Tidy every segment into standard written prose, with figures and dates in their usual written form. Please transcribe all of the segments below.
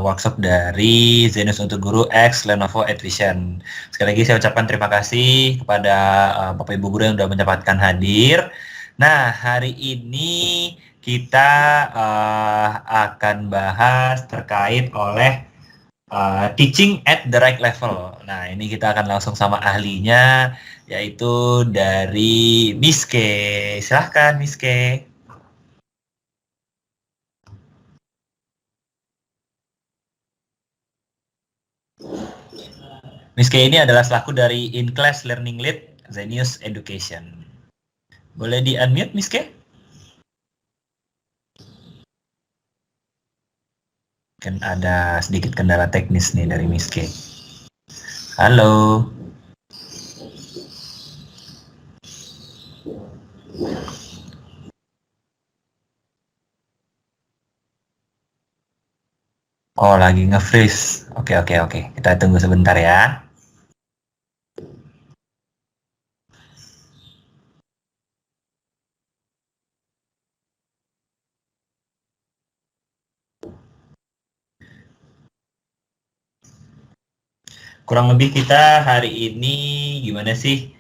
workshop dari Zenus untuk Guru X Lenovo Edvision. Sekali lagi saya ucapkan terima kasih kepada Bapak Ibu Guru yang sudah menyempatkan hadir. Nah, hari ini kita akan bahas terkait oleh teaching at the right level. Nah, ini kita akan langsung sama ahlinya, yaitu dari Miss K. Silahkan, Miss K. Miss K ini adalah selaku dari In-Class Learning Lead Zenius Education. Boleh di-unmute, Miss K? Kan ada sedikit kendala teknis nih dari Miss K. Halo. Oh, lagi nge-freeze. Oke. Kita tunggu sebentar ya. Kurang lebih kita hari ini gimana sih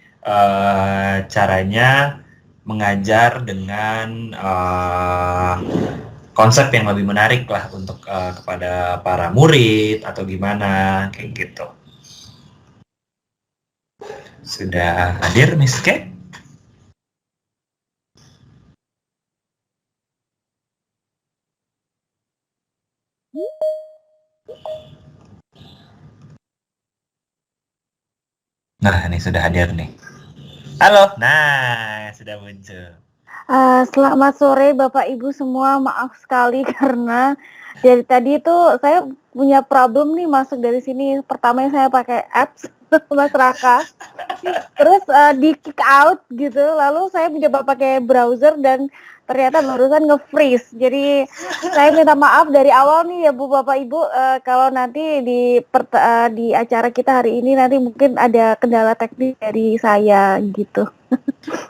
caranya mengajar dengan konsep yang lebih menarik lah untuk kepada para murid atau gimana kayak gitu. Sudah hadir Miss K? Nah, ini sudah hadir nih. Halo, nah sudah muncul. Selamat sore Bapak Ibu semua, maaf sekali karena dari tadi itu saya punya problem nih masuk dari sini. Pertama saya pakai apps Mas Raka, terus di kick out gitu, lalu saya mencoba pakai browser dan ternyata barusan nge-freeze. Jadi saya minta maaf dari awal nih ya Bu Bapak Ibu, kalau nanti di acara kita hari ini nanti mungkin ada kendala teknis dari saya gitu.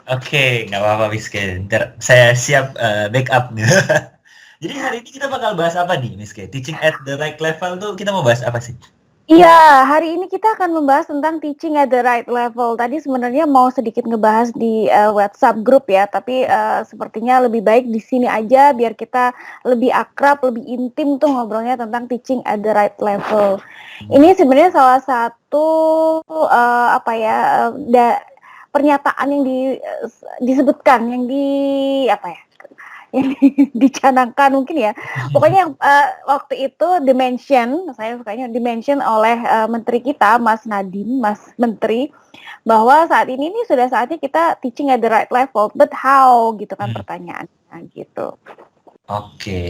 Oke, nggak apa-apa Miss K. Ntar saya siap backup. Jadi hari ini kita bakal bahas apa nih Miss K? Teaching at the right level tuh kita mau bahas apa sih? Iya, hari ini kita akan membahas tentang teaching at the right level. Tadi sebenarnya mau sedikit ngebahas di WhatsApp group ya, tapi sepertinya lebih baik di sini aja biar kita lebih akrab, lebih intim tuh ngobrolnya tentang teaching at the right level. Ini sebenarnya salah satu pernyataan yang disebutkan yang yang dicanangkan mungkin ya. Pokoknya yang waktu itu saya sukanya dimention oleh menteri kita Mas Nadiem, Mas Menteri, bahwa saat ini nih sudah saatnya kita teaching at the right level, but how gitu kan pertanyaannya gitu. Oke,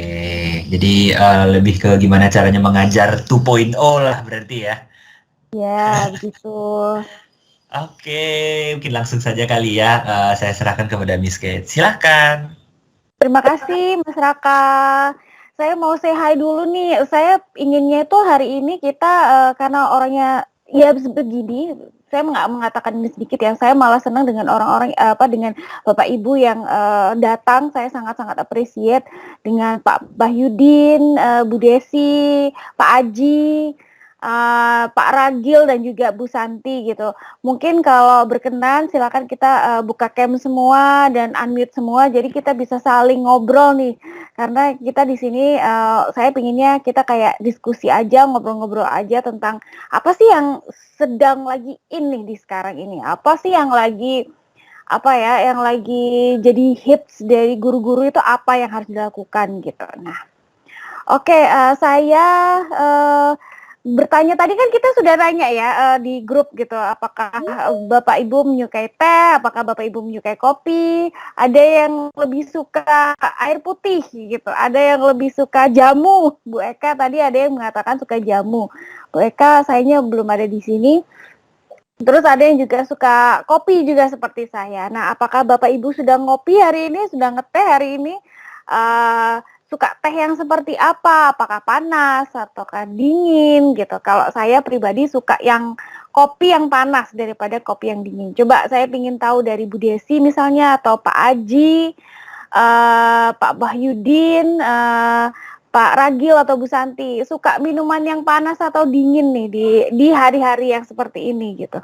jadi lebih ke gimana caranya mengajar 2.0 lah berarti ya. Ya, begitu. Oke, mungkin langsung saja kali ya. Saya serahkan kepada Miss Kate. Silahkan. Terima kasih Mas Raka. Saya mau say hi dulu nih. Saya inginnya itu hari ini kita karena orangnya ya begini, saya nggak mengatakan ini sedikit ya. Saya malah senang dengan orang-orang dengan Bapak Ibu yang datang. Saya sangat-sangat appreciate dengan Pak Bahyudin, Bu Desi, Pak Aji, Pak Ragil dan juga Bu Santi gitu. Mungkin kalau berkenan silakan kita buka cam semua dan unmute semua, jadi kita bisa saling ngobrol nih. Karena kita di sini saya pinginnya kita kayak diskusi aja, ngobrol-ngobrol aja tentang apa sih yang sedang lagi in nih di sekarang ini. Apa sih yang lagi yang lagi jadi hits dari guru-guru itu apa yang harus dilakukan gitu. Nah, oke, saya bertanya tadi kan kita sudah nanya ya di grup gitu, apakah Bapak Ibu menyukai teh, apakah Bapak Ibu menyukai kopi, ada yang lebih suka air putih gitu, ada yang lebih suka jamu. Bu Eka tadi ada yang mengatakan suka jamu. Bu Eka sayangnya belum ada di sini. Terus ada yang juga suka kopi juga seperti saya. Nah, apakah Bapak Ibu sudah ngopi hari ini, sudah ngeteh hari ini? Suka teh yang seperti apa? Apakah panas ataukah dingin gitu? Kalau saya pribadi suka yang kopi yang panas daripada kopi yang dingin. Coba saya ingin tahu dari Bu Desi misalnya atau Pak Aji, Pak Bahyudin, Pak Ragil atau Bu Santi, suka minuman yang panas atau dingin nih di hari-hari yang seperti ini gitu?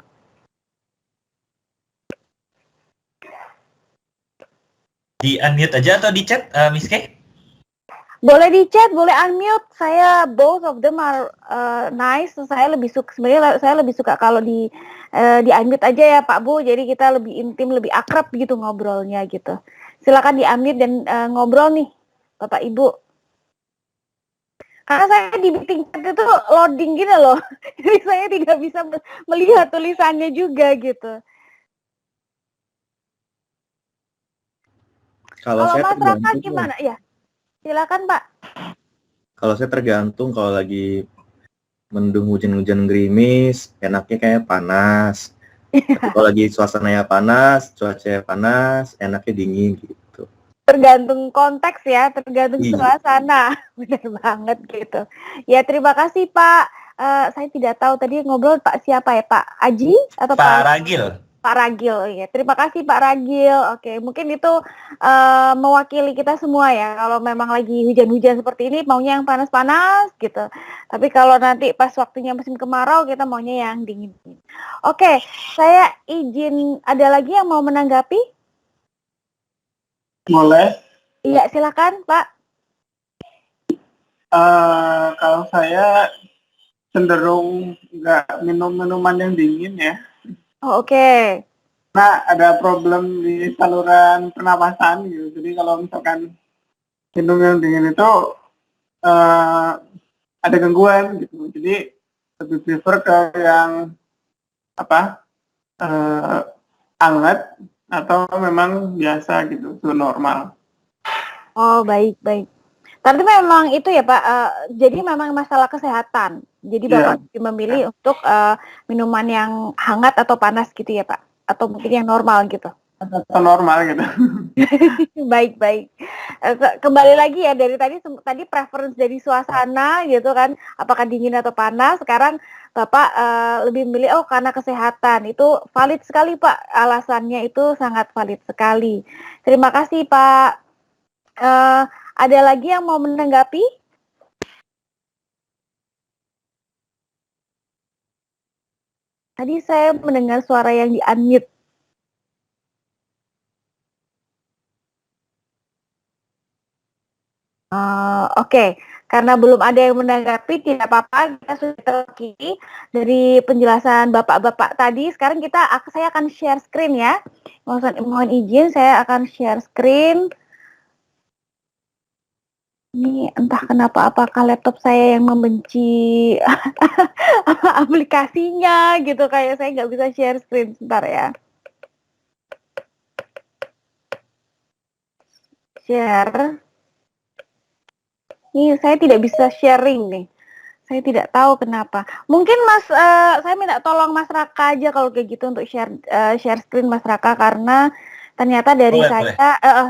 Di unmute aja atau di chat, Miss Kay? Boleh di chat, boleh unmute. Saya both of them are nice. Saya lebih suka sebenarnya saya lebih suka kalau di unmute aja ya Pak Bu. Jadi kita lebih intim, lebih akrab gitu ngobrolnya gitu. Silakan di unmute dan ngobrol nih Bapak Ibu. Karena saya di meeting chat itu loading gitu loh. Jadi saya tidak bisa melihat tulisannya juga gitu. Kalau saya Mas Raka tergantung, gimana? Ya, silakan Pak. kalau saya tergantung kalau lagi mendung hujan-hujan gerimis, enaknya kayak panas. Tapi kalau lagi suasananya panas, cuacanya panas, enaknya dingin gitu. Tergantung konteks ya, tergantung Iya. suasana. Benar banget gitu. Ya, terima kasih Pak. Saya tidak tahu tadi ngobrol Pak siapa ya, Pak Aji atau Pak Ragil. Pak Ragil ya. Terima kasih Pak Ragil. Oke, mungkin itu mewakili kita semua ya. Kalau memang lagi hujan-hujan seperti ini maunya yang panas-panas gitu. Tapi kalau nanti pas waktunya musim kemarau kita maunya yang dingin. Oke, saya izin ada lagi yang mau menanggapi? Boleh. Iya, silakan Pak. Kalau saya cenderung nggak minum minuman yang dingin ya. Oh, oke. Nah, ada problem di saluran pernapasan gitu. Jadi kalau misalkan minum yang dingin itu ada gangguan gitu. Jadi lebih prefer ke yang apa hangat atau memang biasa gitu, suhu normal. Oh, baik. Tapi memang itu ya Pak, jadi memang masalah kesehatan. Jadi Bapak memilih untuk minuman yang hangat atau panas gitu ya Pak? Atau mungkin yang normal gitu? Atau normal gitu. Baik. Kembali lagi ya dari tadi preference dari suasana gitu kan, apakah dingin atau panas. Sekarang Bapak lebih memilih karena kesehatan. Itu valid sekali Pak, alasannya itu sangat valid sekali. Terima kasih Pak. Ada lagi yang mau menanggapi? Tadi saya mendengar suara yang di-unmute. Oke. Karena belum ada yang menanggapi, tidak apa-apa, kita sudah terwakili dari penjelasan bapak-bapak tadi. Sekarang saya akan share screen ya. Mohon izin, saya akan share screen. Ini entah kenapa, apakah laptop saya yang membenci aplikasinya gitu, kayak saya nggak bisa share screen. Sebentar ya. Share. Nih, saya tidak bisa sharing nih. Saya tidak tahu kenapa. Mungkin saya minta tolong Mas Raka aja kalau kayak gitu untuk share screen Mas Raka, karena ternyata dari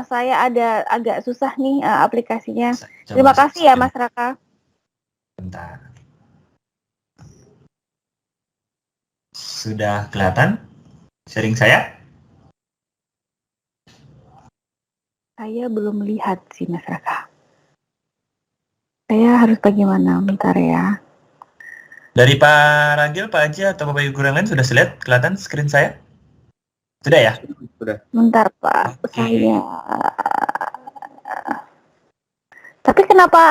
saya ada agak susah nih aplikasinya. Terima kasih ya Mas Raka. Bentar. Sudah kelihatan sharing saya? Saya belum melihat sih Mas Raka. Saya harus bagaimana? Bentar ya. Dari Pak Ragil, Pak Haji, atau Bapak Ibu guru yang lain sudah lihat kelihatan screen saya? Sudah ya? Sudah. Bentar Pak, Oke. saya. Tapi kenapa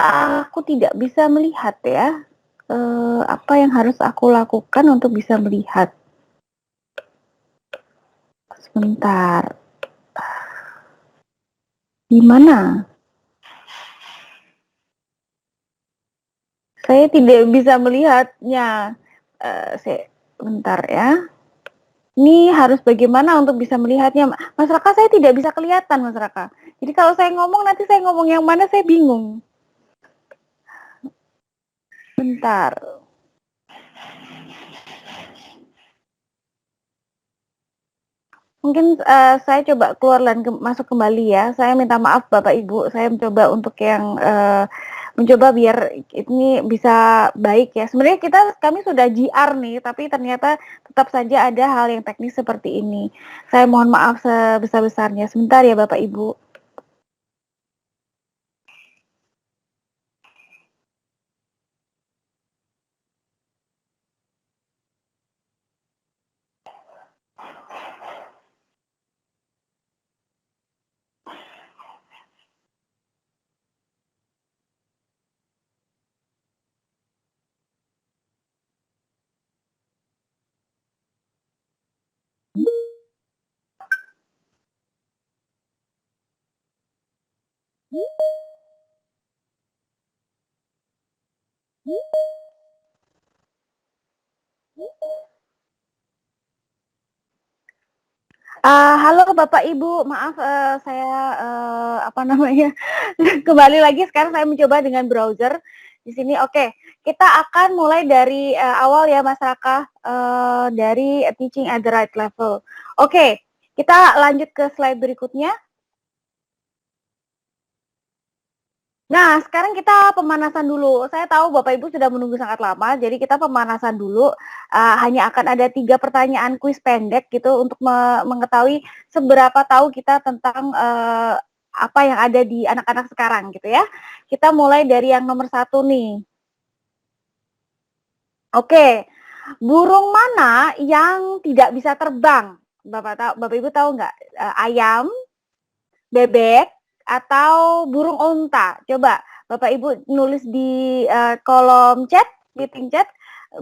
aku tidak bisa melihat ya? Apa yang harus aku lakukan untuk bisa melihat? Sebentar. Di mana? Saya tidak bisa melihatnya. Bentar ya. Ini harus bagaimana untuk bisa melihatnya? Mas Raka, saya tidak bisa kelihatan Mas Raka. Jadi kalau saya ngomong, nanti saya ngomong yang mana saya bingung. Bentar. Mungkin saya coba keluar dan masuk kembali ya. Saya minta maaf Bapak Ibu. Saya mencoba untuk yang mencoba biar ini bisa baik ya. Sebenarnya kami sudah GR nih, tapi ternyata tetap saja ada hal yang teknis seperti ini. Saya mohon maaf sebesar-besarnya. Sebentar ya Bapak Ibu. Halo Bapak Ibu, maaf saya apa namanya kembali lagi. Sekarang saya mencoba dengan browser di sini. Oke, kita akan mulai dari awal ya Mas Raka, dari teaching at the right level. Oke, kita lanjut ke slide berikutnya. Nah, sekarang kita pemanasan dulu. Saya tahu Bapak Ibu sudah menunggu sangat lama, jadi kita pemanasan dulu. Hanya akan ada 3 pertanyaan kuis pendek gitu untuk mengetahui seberapa tahu kita tentang apa yang ada di anak-anak sekarang gitu ya. Kita mulai dari yang nomor 1 nih. Oke, burung mana yang tidak bisa terbang? Bapak Ibu tahu nggak? Ayam, bebek, atau burung onta? Coba Bapak Ibu nulis di kolom chat, meeting chat,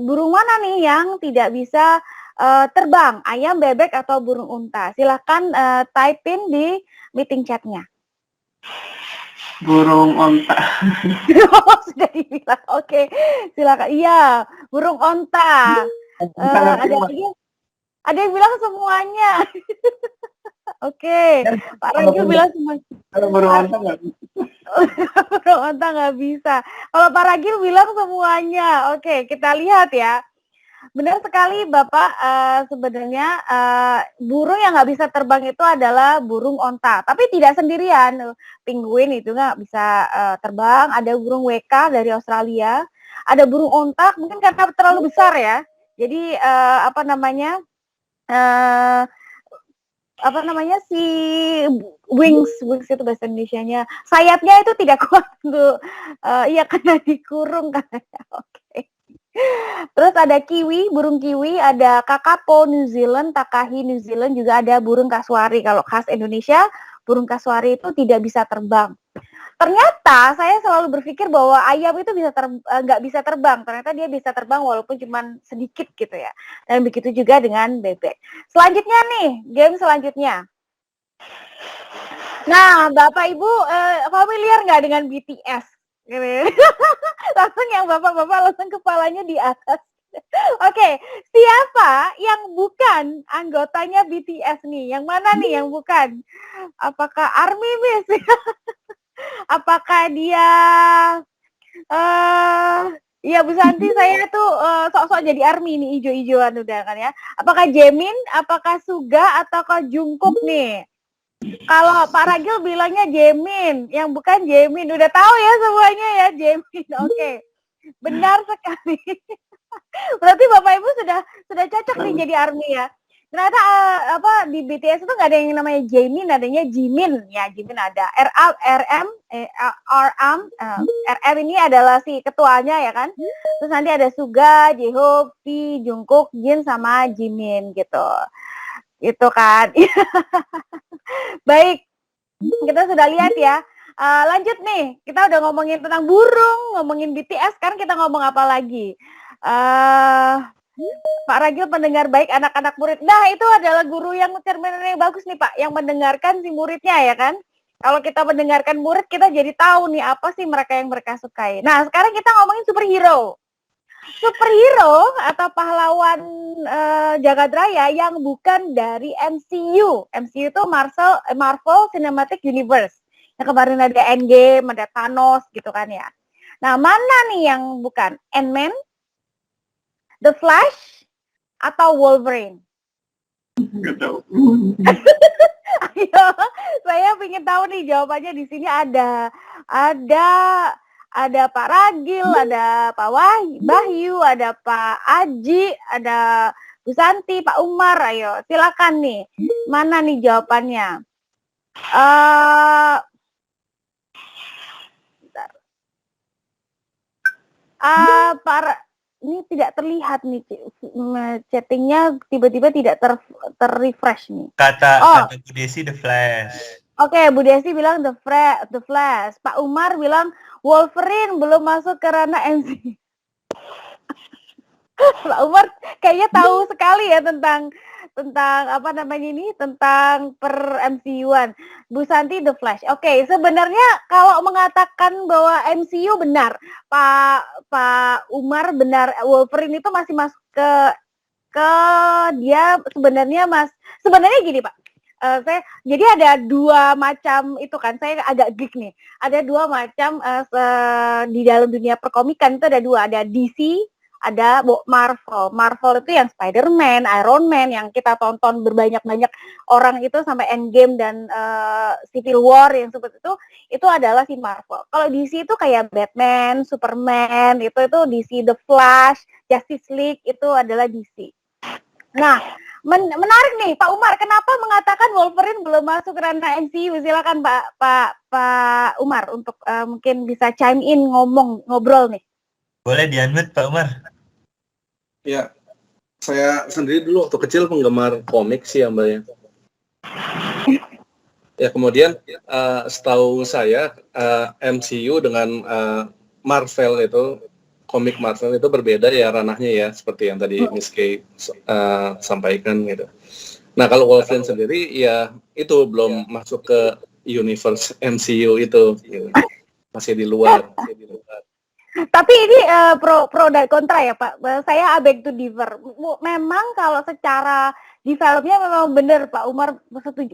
burung mana nih yang tidak bisa terbang? Ayam, bebek, atau burung unta? Silahkan type in di meeting chatnya. Burung onta. Sudah dibilang, oke. Silakan. Iya, burung onta. Ada yang bilang semuanya. Oke, Pak Ragil bilang semuanya. Kalau burung onta nggak bisa. Burung onta nggak bisa. Kalau Pak Ragil bilang semuanya. Oke, kita lihat ya. Benar sekali Bapak, sebenarnya burung yang nggak bisa terbang itu adalah burung onta. Tapi tidak sendirian. Penguin itu nggak bisa terbang. Ada burung WK dari Australia. Ada burung onta, mungkin karena terlalu besar ya. Jadi apa namanya si wings itu bahasa Indonesianya, sayapnya itu tidak kuat untuk iya karena dikurung katanya. Oke. Terus ada kiwi, burung kiwi, ada kakapo New Zealand, takahi New Zealand, juga ada burung kasuari. Kalau khas Indonesia, burung kasuari itu tidak bisa terbang. Ternyata saya selalu berpikir bahwa ayam itu nggak bisa terbang. Ternyata dia bisa terbang walaupun cuma sedikit gitu ya. Dan begitu juga dengan bebek. Selanjutnya nih, game selanjutnya. Nah, Bapak Ibu familiar nggak dengan BTS? Langsung yang bapak-bapak langsung kepalanya di atas. Oke, siapa yang bukan anggotanya BTS nih? Yang mana nih yang bukan? Apakah ARMY, Miss? Apakah dia iya Bu Santi, saya tuh sok-sok jadi ARMY nih, ijo-ijoan udah kan ya. Apakah Jaemin, apakah Suga, ataukah Jungkook nih? Kalau Pak Ragil bilangnya Jaemin, yang bukan Jaemin. Udah tahu ya semuanya ya, Jaemin. Oke. Benar sekali. Berarti Bapak Ibu sudah cocok nih jadi ARMY ya. Ternyata di BTS itu nggak ada yang namanya Jaemin, adanya Jimin. Ya, Jimin ada. RM ini adalah si ketuanya ya kan. Terus nanti ada Suga, Jihyo, V, Jungkook, Jin sama Jimin gitu. Gitu kan. Baik. Kita sudah lihat ya. Lanjut nih. Kita udah ngomongin tentang burung, ngomongin BTS, sekarang kita ngomong apa lagi? Pak Ragil pendengar baik anak-anak murid. Nah, itu adalah guru yang cerminnya bagus nih Pak, yang mendengarkan si muridnya ya kan. Kalau kita mendengarkan murid, kita jadi tahu nih apa sih mereka yang mereka sukai. Nah, sekarang kita ngomongin superhero. Superhero atau pahlawan jagat raya yang bukan dari MCU. MCU itu Marvel Cinematic Universe. Yang kemarin ada Endgame, ada Thanos gitu kan ya. Nah, mana nih yang bukan? Ant-Man, The Flash, atau Wolverine? Nggak tahu. Ayo, saya ingin tahu nih jawabannya. Di sini ada Pak Ragil, ada Pak Bahyu, ada Pak Aji, ada Bu Santi, Pak Umar. Ayo, silakan nih. Mana nih jawabannya? Ini tidak terlihat nih chattingnya, tiba-tiba tidak ter-refresh nih. Kata Bu Desi The Flash. Oke, Bu Desi bilang The Flash. Pak Umar bilang Wolverine belum masuk ke ranah MC. Pak Umar kayaknya tahu sekali ya tentang tentang apa namanya ini, tentang per MCU-an. Bu Santi The Flash. Oke, sebenarnya kalau mengatakan bahwa MCU benar, Pak Umar benar, Wolverine itu masih masuk ke dia sebenarnya gini Pak. Jadi ada dua macam itu kan, saya agak geek nih. Ada dua macam di dalam dunia perkomikan itu ada DC, ada Marvel. Marvel itu yang Spider-Man, Iron Man yang kita tonton berbanyak-banyak orang itu sampai Endgame dan Civil War yang seperti itu adalah si Marvel. Kalau DC itu kayak Batman, Superman, itu DC, The Flash, Justice League itu adalah DC. Nah, menarik nih Pak Umar, kenapa mengatakan Wolverine belum masuk ranah MCU? Silakan Pak Umar untuk mungkin bisa chime in ngobrol nih. Boleh di-unmute Pak Umar. Ya, saya sendiri dulu waktu kecil penggemar komik sih ya Mbak ya. Ya kemudian setahu saya MCU dengan Marvel itu, komik Marvel itu berbeda ya ranahnya ya, seperti yang tadi Miss Kay sampaikan gitu. Nah kalau Wolverine sendiri ya itu belum masuk ke universe MCU itu, gitu. Masih di luar. Tapi ini pro dan kontra ya Pak. Saya beg to differ. Memang kalau secara developnya memang benar Pak Umar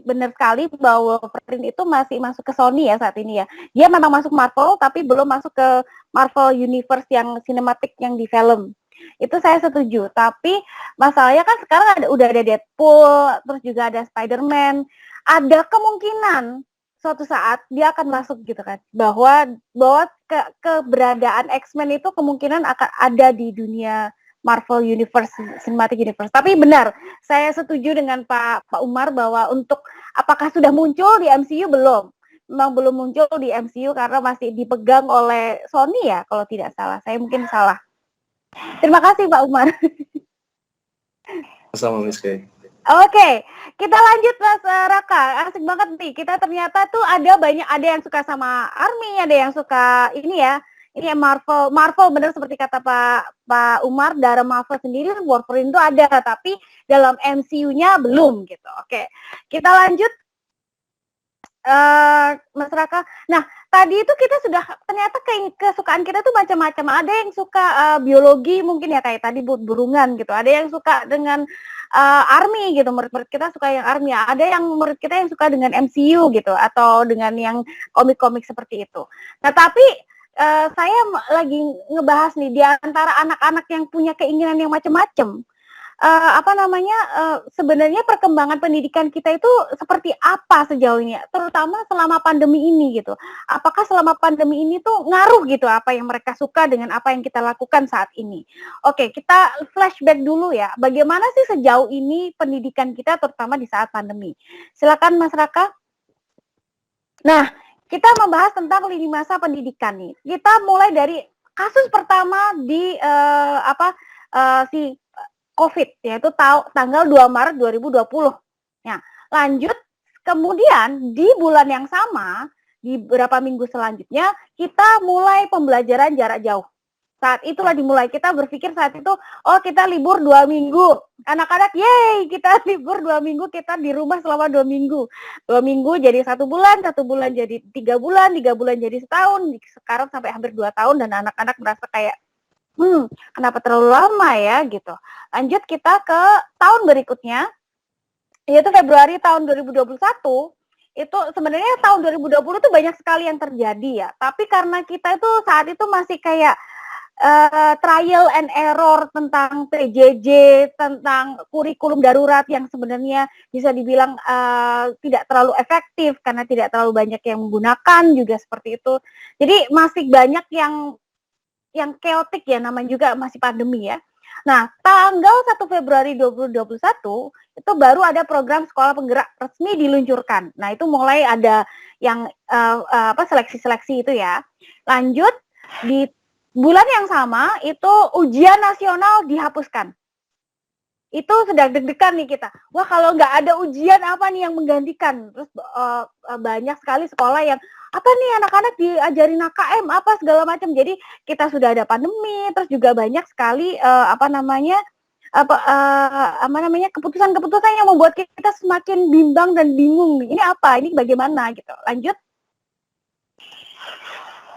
benar sekali bahwa Wolverine itu masih masuk ke Sony ya saat ini ya. Dia memang masuk Marvel tapi belum masuk ke Marvel Universe yang sinematik yang di film. Itu saya setuju. Tapi masalahnya kan sekarang udah ada Deadpool, terus juga ada Spider-Man. Ada kemungkinan suatu saat dia akan masuk gitu kan, bahwa keberadaan X-Men itu kemungkinan akan ada di dunia Marvel Universe, Cinematic Universe. Tapi benar, saya setuju dengan Pak Umar bahwa untuk apakah sudah muncul di MCU belum. Memang belum muncul di MCU karena masih dipegang oleh Sony ya kalau tidak salah. Saya mungkin salah. Terima kasih Pak Umar. Sama Miss Kay. Oke, kita lanjut Mas Raka. Asik banget nih. Kita ternyata tuh ada yang suka sama Army, ada yang suka ini ya. Ini Marvel benar seperti kata Pak Umar, dari Marvel sendiri Wolverine itu ada, tapi dalam MCU-nya belum gitu. Oke. Kita lanjut Mas Raka. Nah, tadi itu kita sudah ternyata kesukaan kita tuh macam-macam. Ada yang suka biologi mungkin ya kayak tadi burungan gitu. Ada yang suka dengan Army gitu, murid-murid kita suka yang Army. Ada yang murid kita yang suka dengan MCU gitu atau dengan yang komik-komik seperti itu. Nah, tapi saya lagi ngebahas nih di antara anak-anak yang punya keinginan yang macam-macam. Sebenarnya perkembangan pendidikan kita itu seperti apa sejauh ini, terutama selama pandemi ini gitu. Apakah selama pandemi ini tuh ngaruh gitu apa yang mereka suka dengan apa yang kita lakukan saat ini? Oke, kita flashback dulu ya. Bagaimana sih sejauh ini pendidikan kita terutama di saat pandemi? Silakan Mas Raka. Nah, kita membahas tentang lini masa pendidikan nih. Kita mulai dari kasus pertama di COVID, yaitu tanggal 2 Maret 2020. Ya, lanjut, kemudian di bulan yang sama, di beberapa minggu selanjutnya, kita mulai pembelajaran jarak jauh. Saat itulah dimulai, kita berpikir saat itu, oh kita libur 2 minggu. Anak-anak, yeay, kita libur 2 minggu, kita di rumah selama 2 minggu. 2 minggu jadi 1 bulan, 1 bulan jadi 3 bulan, 3 bulan jadi setahun, sekarang sampai hampir 2 tahun, dan anak-anak merasa kayak, kenapa terlalu lama ya gitu. Lanjut kita ke tahun berikutnya, yaitu Februari tahun 2021. Itu sebenarnya tahun 2020 itu banyak sekali yang terjadi ya. Tapi karena kita itu saat itu masih kayak trial and error tentang PJJ, tentang kurikulum darurat yang sebenarnya bisa dibilang tidak terlalu efektif karena tidak terlalu banyak yang menggunakan juga seperti itu. Jadi masih banyak yang chaotic ya, namanya juga masih pandemi ya. Nah, tanggal 1 Februari 2021 itu baru ada program sekolah penggerak resmi diluncurkan. Nah, itu mulai ada yang seleksi-seleksi itu ya. Lanjut di bulan yang sama itu ujian nasional dihapuskan. Itu sedang deg-degan nih kita. Wah, kalau nggak ada ujian apa nih yang menggantikan? Terus banyak sekali sekolah yang apa nih anak-anak diajarin KKM apa segala macam. Jadi kita sudah ada pandemi, terus juga banyak sekali keputusan-keputusan yang membuat kita semakin bimbang dan bingung. Ini apa? Ini bagaimana gitu. Lanjut.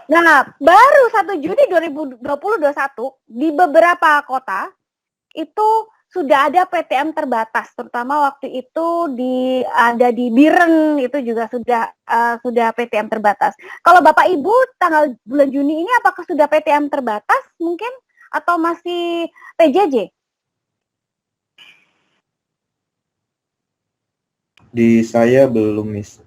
Nah, baru 1 Juni 2021 di beberapa kota itu sudah ada PTM terbatas, terutama waktu itu ada di Biren itu juga sudah PTM terbatas. Kalau Bapak Ibu tanggal bulan Juni ini apakah sudah PTM terbatas mungkin atau masih PJJ? Di saya belum, Miss.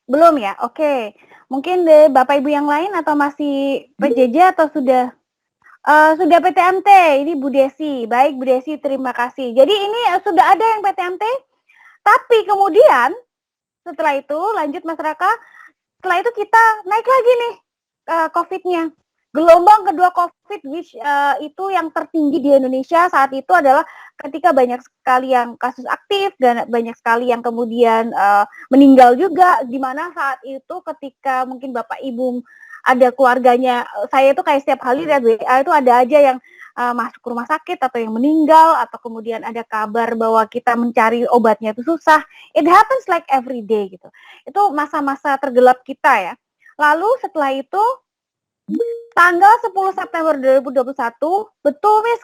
Belum ya? Oke. Mungkin deh Bapak Ibu yang lain atau masih PJJ atau sudah PTMT. Ini Bu Desi. Baik Bu Desi, terima kasih. Jadi ini sudah ada yang PTMT, tapi kemudian setelah itu lanjut masyarakat, setelah itu kita naik lagi nih COVID-nya. Gelombang kedua COVID which itu yang tertinggi di Indonesia saat itu adalah ketika banyak sekali yang kasus aktif dan banyak sekali yang kemudian meninggal juga, di mana saat itu ketika mungkin Bapak Ibu ada keluarganya, saya itu kayak setiap kali lihat WA itu ada aja yang masuk ke rumah sakit atau yang meninggal atau kemudian ada kabar bahwa kita mencari obatnya itu susah. It happens like every day gitu. Itu masa-masa tergelap kita ya. Lalu setelah itu tanggal 10 September 2021, betul Miss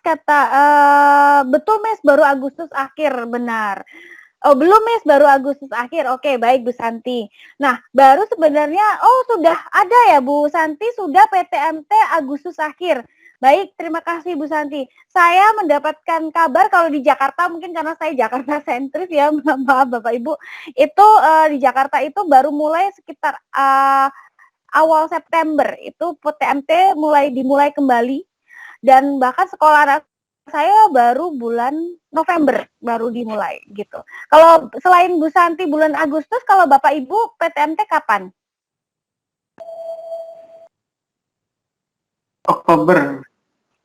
betul Miss baru Agustus akhir, benar. Oh belum Miss, baru Agustus akhir. Oke, baik Bu Santi. Nah, baru sebenarnya sudah ada ya Bu Santi, sudah PTMT Agustus akhir. Baik, terima kasih Bu Santi. Saya mendapatkan kabar kalau di Jakarta, mungkin karena saya Jakarta sentris ya, maaf Bapak Ibu, itu di Jakarta itu baru mulai sekitar awal September itu PTMT dimulai kembali, dan bahkan sekolah anak saya baru bulan November baru dimulai gitu. Kalau selain Bu Santi bulan Agustus, kalau Bapak Ibu PTMT kapan?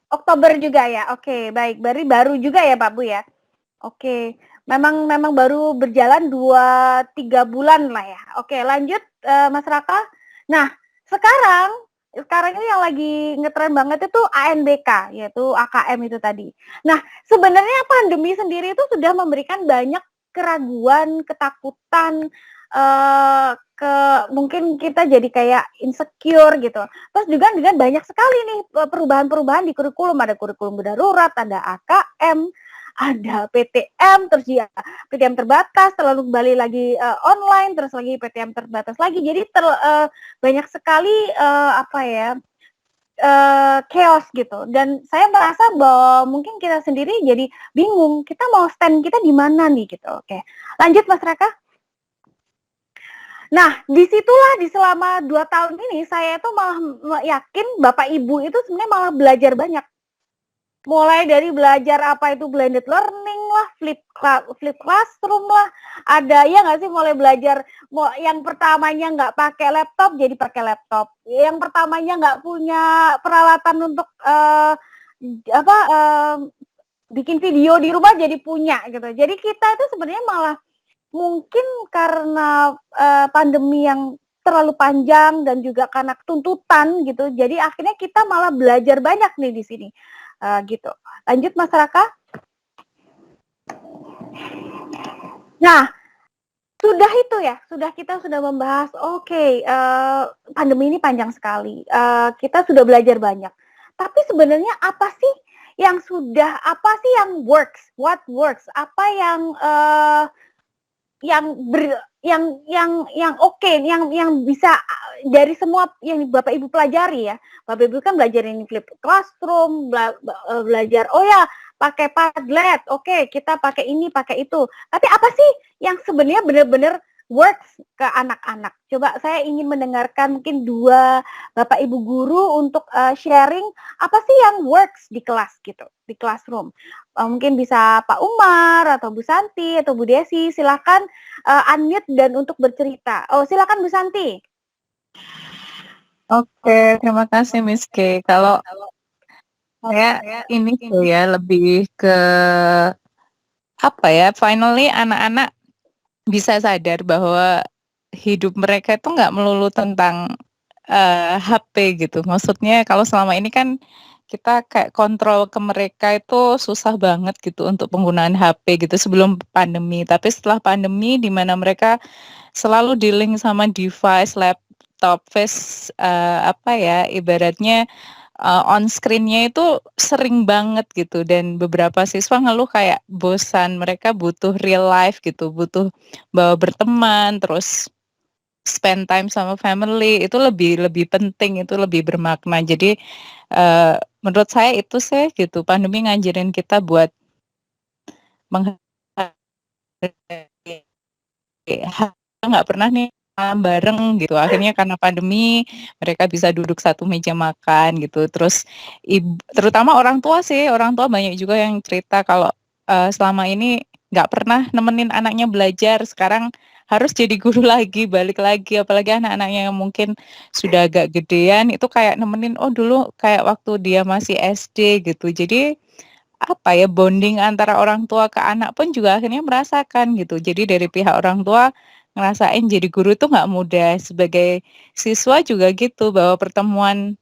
Oktober juga ya. Oke, baik. Baru juga ya Pak Bu ya. Oke. Memang baru berjalan 2-3 bulan lah ya. Oke, lanjut Mas Raka. Nah, sekarang ini yang lagi ngetren banget itu ANBK, yaitu AKM itu tadi. Nah, sebenarnya pandemi sendiri itu sudah memberikan banyak keraguan, ketakutan, mungkin kita jadi kayak insecure gitu. Terus juga dengan banyak sekali nih perubahan-perubahan di kurikulum, ada kurikulum darurat, ada AKM, ada PTM, terus ya PTM terbatas, lalu kembali lagi online, terus lagi PTM terbatas lagi. Jadi banyak sekali chaos gitu. Dan saya merasa bahwa mungkin kita sendiri jadi bingung, kita mau stand kita di mana nih gitu. Oke, lanjut Mas Raka. Nah, disitulah di selama 2 tahun ini saya tuh malah yakin Bapak Ibu itu sebenarnya malah belajar banyak. Mulai dari belajar apa itu blended learning lah, flip classroom lah, ada ya nggak sih, mulai belajar yang pertamanya nggak pakai laptop jadi pakai laptop, yang pertamanya nggak punya peralatan untuk bikin video di rumah jadi punya gitu. Jadi kita itu sebenarnya malah mungkin karena pandemi yang terlalu panjang dan juga karena tuntutan gitu, jadi akhirnya kita malah belajar banyak nih di sini. Gitu. Lanjut Mas Raka. Nah, kita sudah membahas pandemi ini panjang sekali. Kita sudah belajar banyak. Tapi sebenarnya apa sih yang works? What works? Apa yang oke, yang bisa dari semua yang Bapak Ibu pelajari ya. Bapak Ibu kan belajar ini flip classroom, belajar pakai Padlet, oke, kita pakai ini, pakai itu. Tapi apa sih yang sebenarnya benar-benar works ke anak-anak? Coba saya ingin mendengarkan mungkin 2 Bapak Ibu guru untuk sharing apa sih yang works di kelas gitu, di classroom. Mungkin bisa Pak Umar atau Bu Santi atau Bu Desi, silakan unmute dan untuk bercerita. Silakan Bu Santi. Oke, terima kasih Miss K. Kalau saya ini tuh ya lebih ke finally anak-anak bisa sadar bahwa hidup mereka itu nggak melulu tentang HP gitu. Maksudnya kalau selama ini kan kita kayak kontrol ke mereka itu susah banget gitu untuk penggunaan HP gitu sebelum pandemi. Tapi setelah pandemi di mana mereka selalu di-link sama device, laptop, apa ya, ibaratnya on screen-nya itu sering banget gitu dan beberapa siswa ngeluh kayak bosan, mereka butuh real life gitu, butuh bawa berteman, terus spend time sama family itu lebih lebih penting, itu lebih bermakna. Jadi menurut saya itu sih gitu, pandemi ngajarin kita buat menghargai nggak pernah nih malam bareng gitu. Akhirnya karena pandemi mereka bisa duduk satu meja makan gitu. Terus terutama orang tua sih, orang tua banyak juga yang cerita kalau selama ini nggak pernah nemenin anaknya belajar, sekarang harus jadi guru lagi, balik lagi. Apalagi anak-anaknya yang mungkin sudah agak gedean itu kayak nemenin, oh dulu kayak waktu dia masih SD gitu. Jadi apa ya, bonding antara orang tua ke anak pun juga akhirnya merasakan gitu. Jadi dari pihak orang tua ngerasain jadi guru tuh nggak mudah. Sebagai siswa juga gitu, bahwa pertemuan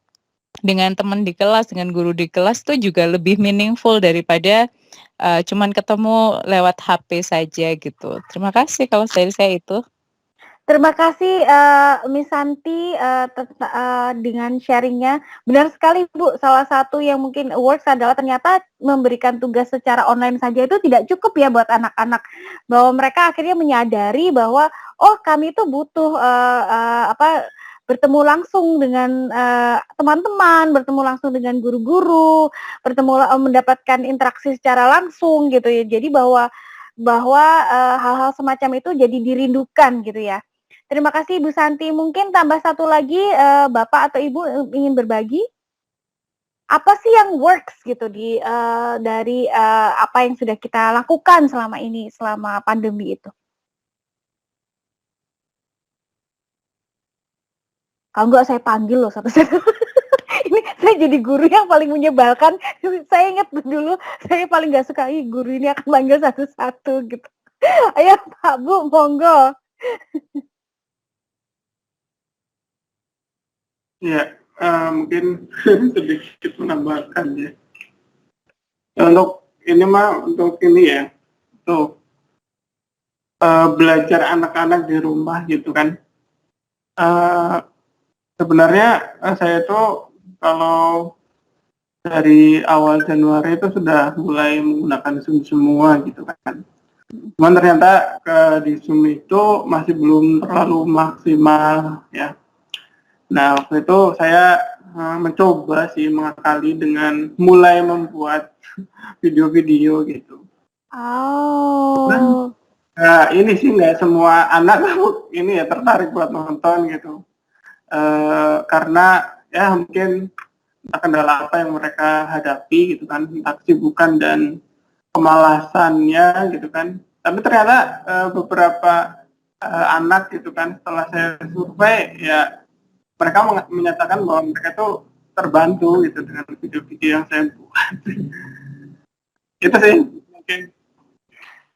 dengan teman di kelas, dengan guru di kelas tuh juga lebih meaningful daripada cuman ketemu lewat HP saja gitu. Terima kasih kalau dari saya itu. Terima kasih Miss Santi dengan sharingnya. Benar sekali Bu, salah satu yang mungkin works adalah ternyata memberikan tugas secara online saja itu tidak cukup ya buat anak-anak. Bahwa mereka akhirnya menyadari bahwa oh kami itu butuh bertemu langsung dengan teman-teman, bertemu langsung dengan guru-guru, mendapatkan interaksi secara langsung gitu ya. Jadi bahwa hal-hal semacam itu jadi dirindukan gitu ya. Terima kasih Bu Santi. Mungkin tambah satu lagi Bapak atau Ibu ingin berbagi? Apa sih yang works gitu dari apa yang sudah kita lakukan selama ini, selama pandemi itu? Kalau enggak saya panggil loh satu-satu. Ini saya jadi guru yang paling menyebalkan. Saya ingat dulu saya paling nggak suka guru ini akan panggil satu-satu gitu. Ayo Pak Bu, monggo. Ya, mungkin sedikit menambahkan ya. Untuk ini ya, tuh belajar anak-anak di rumah gitu kan. Sebenarnya saya tuh kalau dari awal Januari itu sudah mulai menggunakan Zoom semua gitu kan. Cuman ternyata di Zoom itu masih belum terlalu maksimal ya. Nah, waktu itu saya mencoba sih mengakali dengan mulai membuat video-video gitu. Oh. Nah, ini sih nggak semua anak ini ya tertarik buat nonton gitu. Karena ya mungkin kendala apa yang mereka hadapi gitu kan, entah kesibukan dan kemalasannya gitu kan. Tapi ternyata beberapa anak gitu kan setelah saya survei ya mereka menyatakan bahwa mereka tuh terbantu gitu dengan video-video yang saya buat. Itu sih mungkin.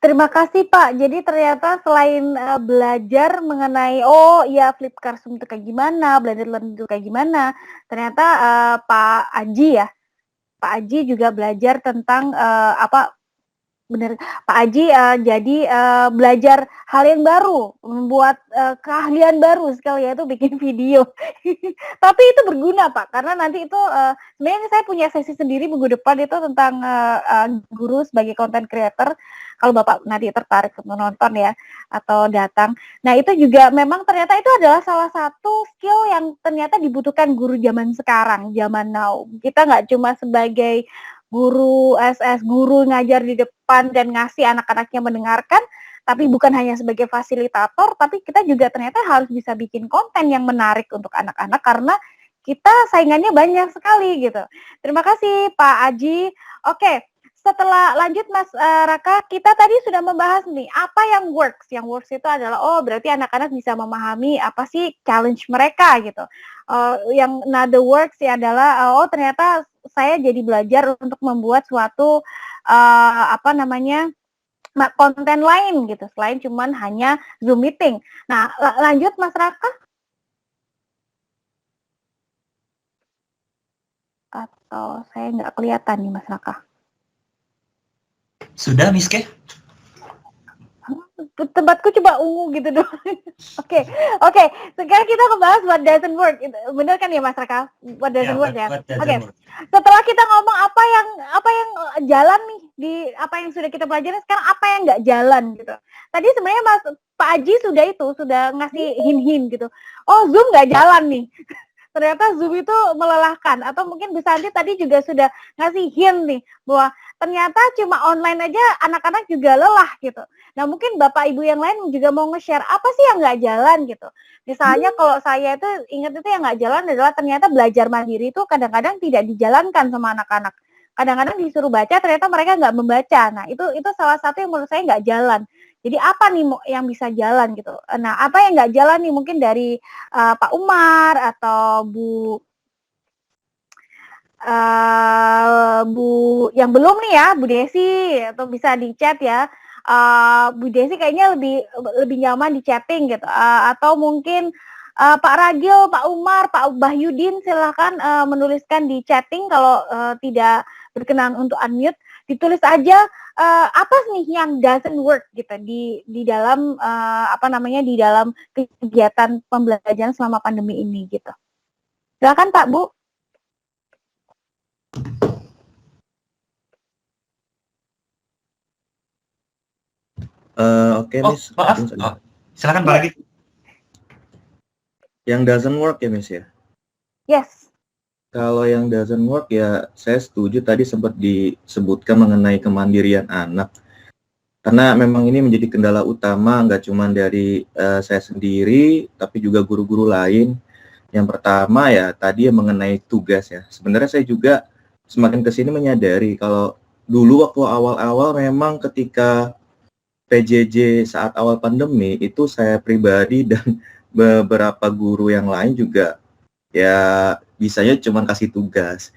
Terima kasih Pak. Jadi ternyata selain belajar mengenai oh ya Flipkarsum itu kayak gimana, Blended Learning itu kayak gimana, ternyata Pak Aji ya, Pak Aji juga belajar tentang bener Pak Aji jadi belajar hal yang baru, membuat keahlian baru sekali yaitu bikin video. Tapi itu berguna Pak, karena nanti itu sebenarnya saya punya sesi sendiri minggu depan itu tentang guru sebagai content creator. Kalau Bapak nanti tertarik untuk nonton ya atau datang. Nah itu juga memang ternyata itu adalah salah satu skill yang ternyata dibutuhkan guru zaman sekarang, zaman now. Kita nggak cuma sebagai guru SS, guru ngajar di depan dan ngasih anak-anaknya mendengarkan, tapi bukan hanya sebagai fasilitator, tapi kita juga ternyata harus bisa bikin konten yang menarik untuk anak-anak karena kita saingannya banyak sekali gitu. Terima kasih Pak Aji. Oke, setelah lanjut Mas Raka, kita tadi sudah membahas nih apa yang works. Yang works itu adalah oh berarti anak-anak bisa memahami apa sih challenge mereka gitu. Yang another works ya adalah oh ternyata saya jadi belajar untuk membuat suatu konten lain gitu selain cuman hanya Zoom meeting. Nah, lanjut Mas Raka. Atau saya nggak kelihatan nih Mas Raka? Sudah, Miss K? Tempatku coba ungu gitu doang. Oke. Sekarang kita ngebahas what doesn't work. Bener kan ya Mas Raka? What doesn't work ya? What Oke. doesn't work. Setelah kita ngomong apa yang jalan nih di apa yang sudah kita pelajari, sekarang apa yang nggak jalan gitu. Tadi sebenarnya Pak Aji sudah ngasih hint-hint gitu. Oh, Zoom nggak jalan nih. Ternyata Zoom itu melelahkan, atau mungkin Bu Santi tadi juga sudah ngasih hint nih bahwa ternyata cuma online aja anak-anak juga lelah gitu. Nah mungkin Bapak Ibu yang lain juga mau nge-share apa sih yang nggak jalan gitu. Misalnya kalau saya itu ingat itu yang nggak jalan adalah ternyata belajar mandiri itu kadang-kadang tidak dijalankan sama anak-anak. Kadang-kadang disuruh baca ternyata mereka nggak membaca. Nah itu salah satu yang menurut saya nggak jalan. Jadi apa nih yang bisa jalan gitu. Nah apa yang nggak jalan nih mungkin dari Pak Umar atau Bu yang belum nih ya, Bu Desi, atau bisa di chat ya. Bu Desi kayaknya lebih nyaman di chatting gitu. Atau mungkin Pak Ragil, Pak Umar, Pak Bahyudin silahkan menuliskan di chatting kalau tidak berkenan untuk unmute, ditulis aja apa nih yang doesn't work gitu di dalam di dalam kegiatan pembelajaran selama pandemi ini gitu. Silakan Pak Bu. Oke, Oh, Miss. maaf. Silakan Pak Ragil. Yang doesn't work ya, Miss ya? Yes. Kalau yang doesn't work ya, saya setuju tadi sempat disebutkan mengenai kemandirian anak. Karena memang ini menjadi kendala utama, nggak cuma dari saya sendiri, tapi juga guru-guru lain. Yang pertama ya tadi mengenai tugas ya. Sebenarnya saya juga semakin kesini menyadari kalau dulu waktu awal-awal memang ketika PJJ saat awal pandemi itu saya pribadi dan beberapa guru yang lain juga ya bisanya cuma kasih tugas.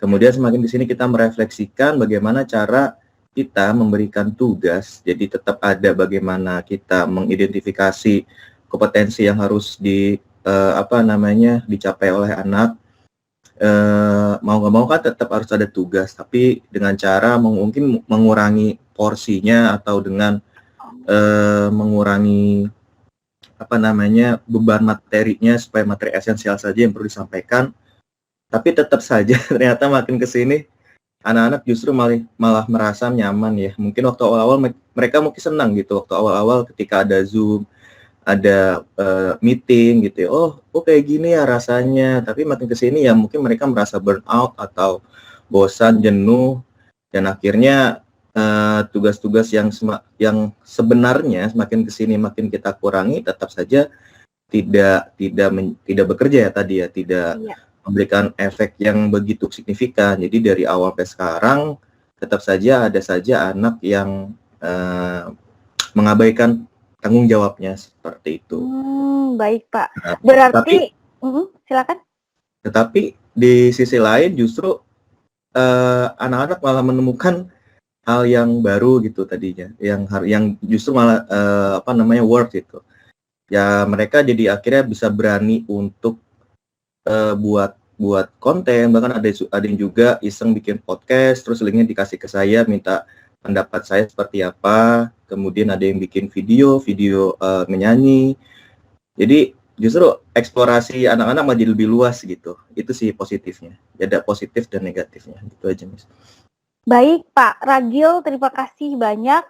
Kemudian semakin di sini kita merefleksikan bagaimana cara kita memberikan tugas. Jadi tetap ada bagaimana kita mengidentifikasi kompetensi yang harus dicapai oleh anak. Mau nggak mau kan tetap harus ada tugas, tapi dengan cara mungkin mengurangi porsinya atau dengan mengurangi beban materinya supaya materi esensial saja yang perlu disampaikan. Tapi tetap saja ternyata makin ke sini anak-anak justru malah merasa nyaman ya. Mungkin waktu awal-awal mereka mungkin senang gitu waktu awal-awal ketika ada Zoom, ada meeting gitu ya. Oh kayak gini ya rasanya. Tapi makin ke sini ya mungkin mereka merasa burn out atau bosan, jenuh, dan akhirnya tugas-tugas yang sebenarnya semakin ke sini makin kita kurangi, tetap saja tidak bekerja ya tadi ya, tidak memberikan efek yang begitu signifikan. Jadi dari awal sampai sekarang tetap saja ada saja anak yang mengabaikan tanggung jawabnya seperti itu. Baik Pak. Berarti silakan. Tetapi di sisi lain justru anak-anak malah menemukan hal yang baru gitu tadinya, yang justru malah work gitu. Ya mereka jadi akhirnya bisa berani untuk buat konten, bahkan ada yang juga iseng bikin podcast, terus linknya dikasih ke saya, minta pendapat saya seperti apa. Kemudian ada yang bikin video menyanyi. Jadi justru eksplorasi anak-anak menjadi lebih luas gitu. Itu sih positifnya. Ada positif dan negatifnya. Gitu aja, Miss. Baik Pak Ragil, terima kasih banyak.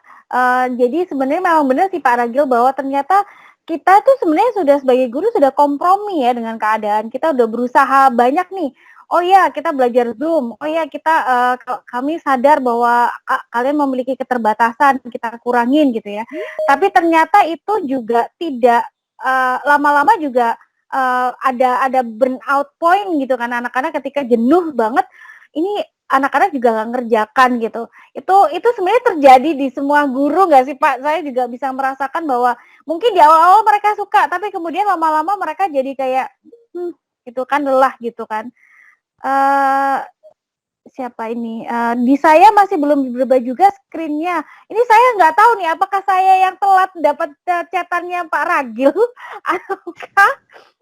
Jadi sebenarnya memang benar sih Pak Ragil bahwa ternyata kita tuh sebenarnya sudah sebagai guru sudah kompromi ya dengan keadaan. Kita udah berusaha banyak nih. Oh ya, kita belajar Zoom. Oh ya, kami sadar bahwa kalian memiliki keterbatasan, kita kurangin gitu ya. Tapi ternyata itu juga tidak lama-lama juga ada burnout point gitu kan, anak-anak ketika jenuh banget. Ini anak-anak juga nggak ngerjakan gitu. Itu sebenarnya terjadi di semua guru nggak sih Pak? Saya juga bisa merasakan bahwa mungkin di awal-awal mereka suka, tapi kemudian lama-lama mereka jadi kayak gitu kan, lelah gitu kan. Siapa ini? Di saya masih belum berubah juga screen-nya. Ini saya nggak tahu nih apakah saya yang telat dapat chatannya Pak Ragil ataukah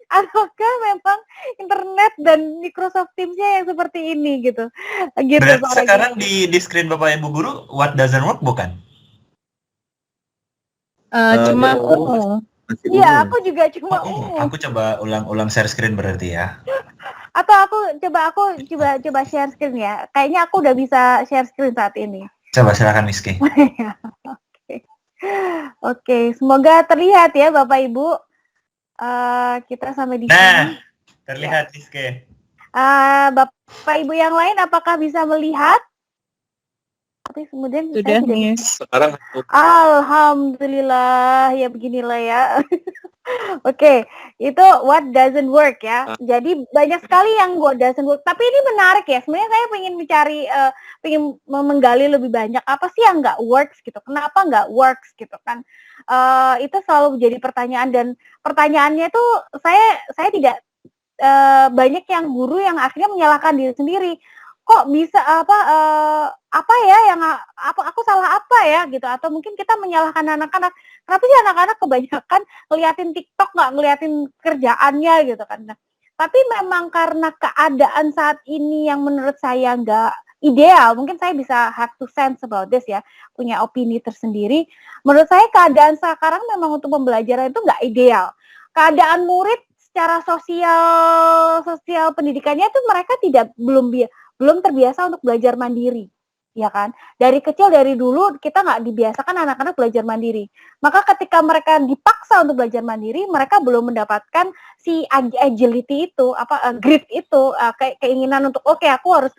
ataukah memang internet dan Microsoft Teams-nya yang seperti ini gitu. Gitu Berarti suaranya. sekarang di screen Bapak Ibu guru what doesn't work bukan? Cuma Ya, masih Iya, ungu. aku juga cuma ungu. Aku coba ulang share screen berarti ya. Atau aku coba share screen ya. Kayaknya aku udah bisa share screen saat ini. Coba silakan Miski. Oke, semoga terlihat ya Bapak Ibu. Kita sampai di sini. Nah, terlihat Miski. Bapak Ibu yang lain apakah bisa melihat? Tapi kemudian sudah saya tidak. Miss. Sekarang Alhamdulillah, ya beginilah ya. Oke, itu what doesn't work ya. Jadi banyak sekali yang what doesn't work. Tapi ini menarik ya. Sebenarnya saya ingin mencari, ingin menggali lebih banyak. Apa sih yang nggak works gitu? Kenapa nggak works gitu kan? Itu selalu jadi pertanyaan dan pertanyaannya itu saya tidak banyak yang guru yang akhirnya menyalahkan diri sendiri. Kok bisa apa ya yang aku salah apa ya gitu, atau mungkin kita menyalahkan anak-anak. Kenapa sih anak-anak kebanyakan ngeliatin TikTok nggak ngeliatin kerjaannya gitu kan. Nah, tapi memang karena keadaan saat ini yang menurut saya nggak ideal, mungkin saya bisa have to sense about this ya, punya opini tersendiri. Menurut saya keadaan sekarang memang untuk pembelajaran itu nggak ideal. Keadaan murid secara sosial pendidikannya itu mereka belum terbiasa untuk belajar mandiri, ya kan? Dari kecil, dari dulu kita nggak dibiasakan anak-anak belajar mandiri. Maka ketika mereka dipaksa untuk belajar mandiri, mereka belum mendapatkan si agility itu, grit itu, keinginan untuk oke, aku harus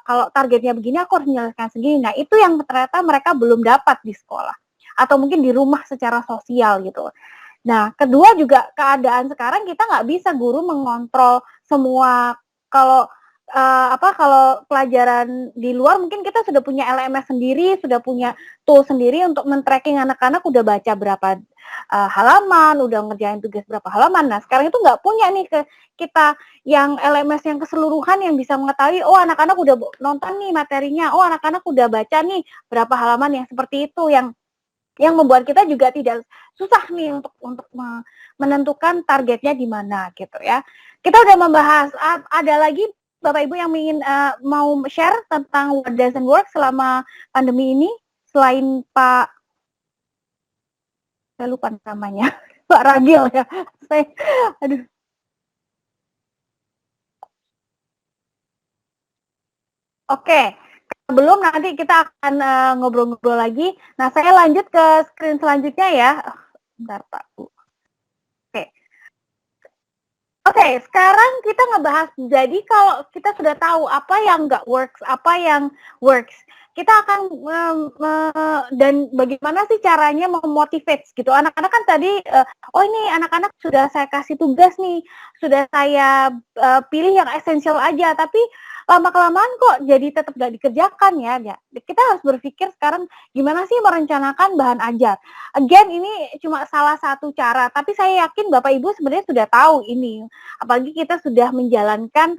kalau targetnya begini aku harus menyelesaikan segini. Nah, itu yang ternyata mereka belum dapat di sekolah atau mungkin di rumah secara sosial gitu. Nah, kedua juga keadaan sekarang kita nggak bisa guru mengontrol semua. Kalau pelajaran di luar mungkin kita sudah punya LMS sendiri, sudah punya tool sendiri untuk men-tracking anak-anak udah baca berapa halaman, udah ngerjain tugas berapa halaman. Nah, sekarang itu nggak punya nih kita yang LMS yang keseluruhan yang bisa mengetahui, oh anak-anak udah nonton nih materinya, oh anak-anak udah baca nih berapa halaman, yang seperti itu yang membuat kita juga tidak susah nih untuk menentukan targetnya di mana gitu ya. Kita udah membahas, ada lagi Bapak Ibu yang ingin mau share tentang what doesn't work selama pandemi ini selain Pak, saya lupa namanya, Pak Ragil ya. Aduh. Oke. Sebelum nanti kita akan ngobrol-ngobrol lagi. Nah, saya lanjut ke screen selanjutnya ya. Bentar Pak Bu. Oke, sekarang kita ngebahas, jadi kalau kita sudah tahu apa yang nggak works, apa yang works, kita akan dan bagaimana sih caranya memotivate gitu. Anak-anak kan tadi, oh ini anak-anak sudah saya kasih tugas nih, sudah saya pilih yang esensial aja, tapi lama-kelamaan kok jadi tetap nggak dikerjakan ya. Kita harus berpikir sekarang gimana sih merencanakan bahan ajar. Again, ini cuma salah satu cara, tapi saya yakin Bapak Ibu sebenarnya sudah tahu ini. Apalagi kita sudah menjalankan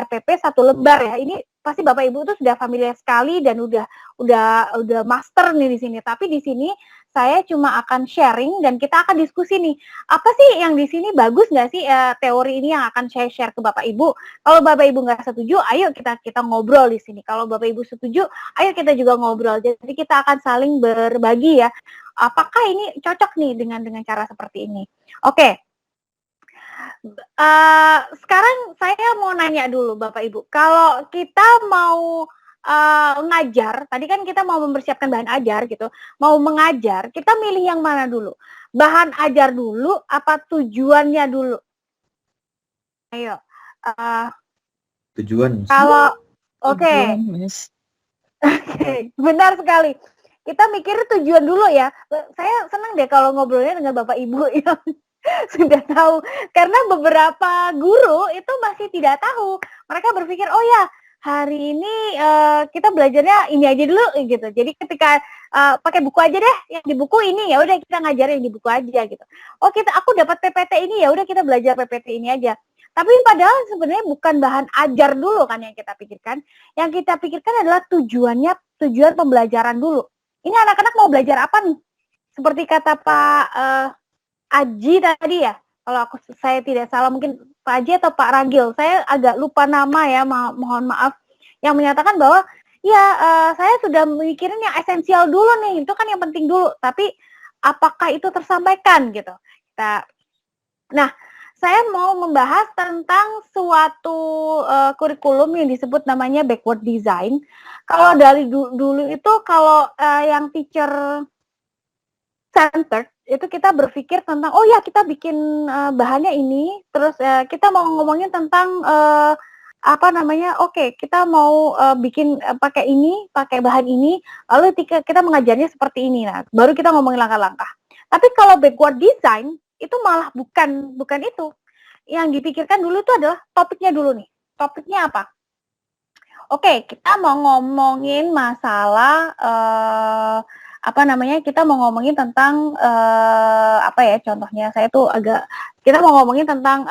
RPP 1 lembar ya. Ini pasti Bapak Ibu tuh sudah familiar sekali dan udah master nih di sini. Tapi di sini saya cuma akan sharing dan kita akan diskusi nih. Apa sih yang di sini bagus nggak sih teori ini yang akan saya share ke Bapak Ibu? Kalau Bapak Ibu nggak setuju, ayo kita ngobrol di sini. Kalau Bapak Ibu setuju, ayo kita juga ngobrol. Jadi kita akan saling berbagi ya. Apakah ini cocok nih dengan cara seperti ini? Oke. Sekarang saya mau nanya dulu Bapak Ibu. Kalau kita mau ngajar, tadi kan kita mau mempersiapkan bahan ajar gitu, mau mengajar, kita milih yang mana dulu? Bahan ajar dulu apa tujuannya dulu? Ayo. Tujuan. Kalau oke. Miss. Oke, benar sekali. Kita mikir tujuan dulu ya. Saya senang deh kalau ngobrolnya dengan Bapak Ibu yang sudah tahu. Karena beberapa guru itu masih tidak tahu. Mereka berpikir, oh ya hari ini kita belajarnya ini aja dulu gitu. Jadi ketika pakai buku aja deh, yang di buku ini ya udah kita ngajarin di buku aja gitu. Oh aku dapat PPT ini ya udah kita belajar PPT ini aja. Tapi padahal sebenarnya bukan bahan ajar dulu kan yang kita pikirkan. Yang kita pikirkan adalah tujuan pembelajaran dulu. Ini anak-anak mau belajar apa nih? Seperti kata Pak Aji tadi ya, kalau saya tidak salah mungkin Pak Aji atau Pak Ragil, saya agak lupa nama ya, mohon maaf, yang menyatakan bahwa ya saya sudah mikirin yang esensial dulu nih, itu kan yang penting dulu, tapi apakah itu tersampaikan gitu. Nah, saya mau membahas tentang suatu kurikulum yang disebut namanya backward design. Kalau dari dulu itu kalau yang teacher centered itu kita berpikir tentang oh ya kita bikin bahannya ini, terus kita mau ngomongin tentang apa namanya? Oke, kita mau bikin pakai ini, pakai bahan ini, lalu kita mengajarnya seperti ini. Nah, baru kita ngomongin langkah-langkah. Tapi kalau backward design itu malah bukan itu. Yang dipikirkan dulu itu adalah topiknya dulu nih. Topiknya apa? Oke, kita mau ngomongin masalah apa namanya? Kita mau ngomongin tentang apa ya? Contohnya saya tuh kita mau ngomongin tentang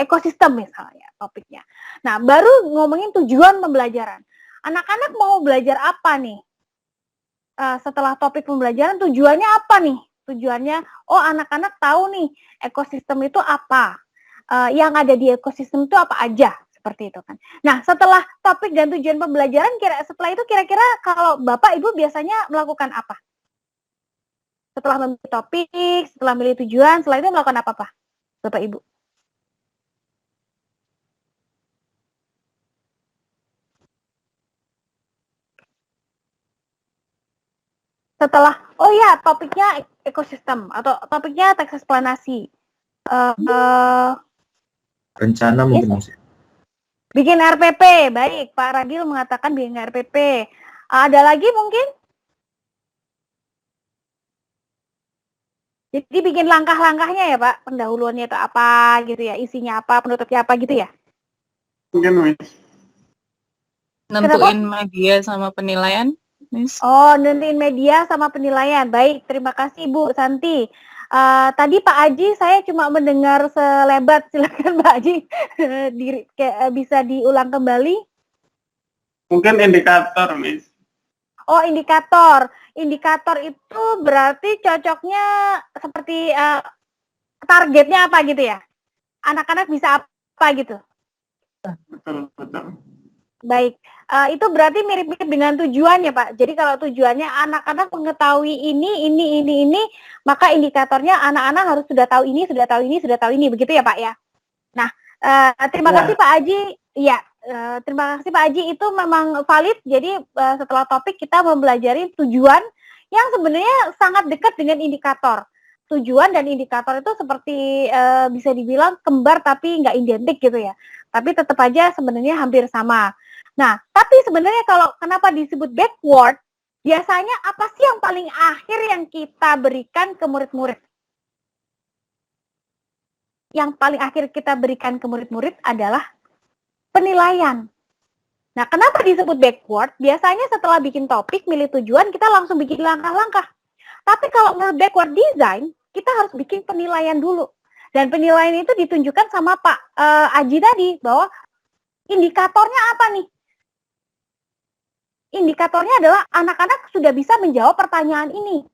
ekosistem misalnya topiknya. Nah, baru ngomongin tujuan pembelajaran. Anak-anak mau belajar apa nih? Setelah topik pembelajaran tujuannya apa nih? Tujuannya, oh anak-anak tahu nih ekosistem itu apa, yang ada di ekosistem itu apa aja, seperti itu kan. Nah setelah topik dan tujuan pembelajaran, setelah itu kira-kira kalau Bapak Ibu biasanya melakukan apa? Setelah memilih topik, setelah memilih tujuan, setelah itu melakukan apa Pak? Bapak Ibu? Setelah, oh ya topiknya ekosistem atau topiknya teks eksplanasi. Rencana mungkin Mas. Bikin RPP, baik Pak Ragil mengatakan bikin RPP. Ada lagi mungkin? Jadi bikin langkah-langkahnya ya Pak, pendahuluannya itu apa gitu ya, isinya apa, penutupnya apa gitu ya? Mungkin Miss. Nentuin media sama penilaian, Miss. Oh, nentuin media sama penilaian. Baik, terima kasih Bu Santi. Tadi Pak Aji saya cuma mendengar selebat, silakan Pak Aji bisa diulang kembali. Mungkin indikator, Miss. Oh, indikator. Indikator itu berarti cocoknya seperti targetnya apa gitu ya? Anak-anak bisa apa gitu? Betul, betul. Baik, itu berarti mirip-mirip dengan tujuannya Pak. Jadi kalau tujuannya anak-anak mengetahui ini, maka indikatornya anak-anak harus sudah tahu ini, sudah tahu ini, sudah tahu ini, begitu ya Pak ya? Nah, terima kasih Pak Aji. Ya, terima kasih Pak Aji, itu memang valid. Jadi setelah topik kita mempelajari tujuan yang sebenarnya sangat dekat dengan indikator. Tujuan dan indikator itu seperti bisa dibilang kembar tapi nggak identik gitu ya. Tapi tetap aja sebenarnya hampir sama. Nah, tapi sebenarnya kalau kenapa disebut backward, biasanya apa sih yang paling akhir yang kita berikan ke murid-murid? Yang paling akhir kita berikan ke murid-murid adalah penilaian. Nah, kenapa disebut backward? Biasanya setelah bikin topik, milih tujuan, kita langsung bikin langkah-langkah. Tapi kalau menurut backward design, kita harus bikin penilaian dulu. Dan penilaian itu ditunjukkan sama Pak Aji tadi, bahwa indikatornya apa nih? Indikatornya adalah anak-anak sudah bisa menjawab pertanyaan ini.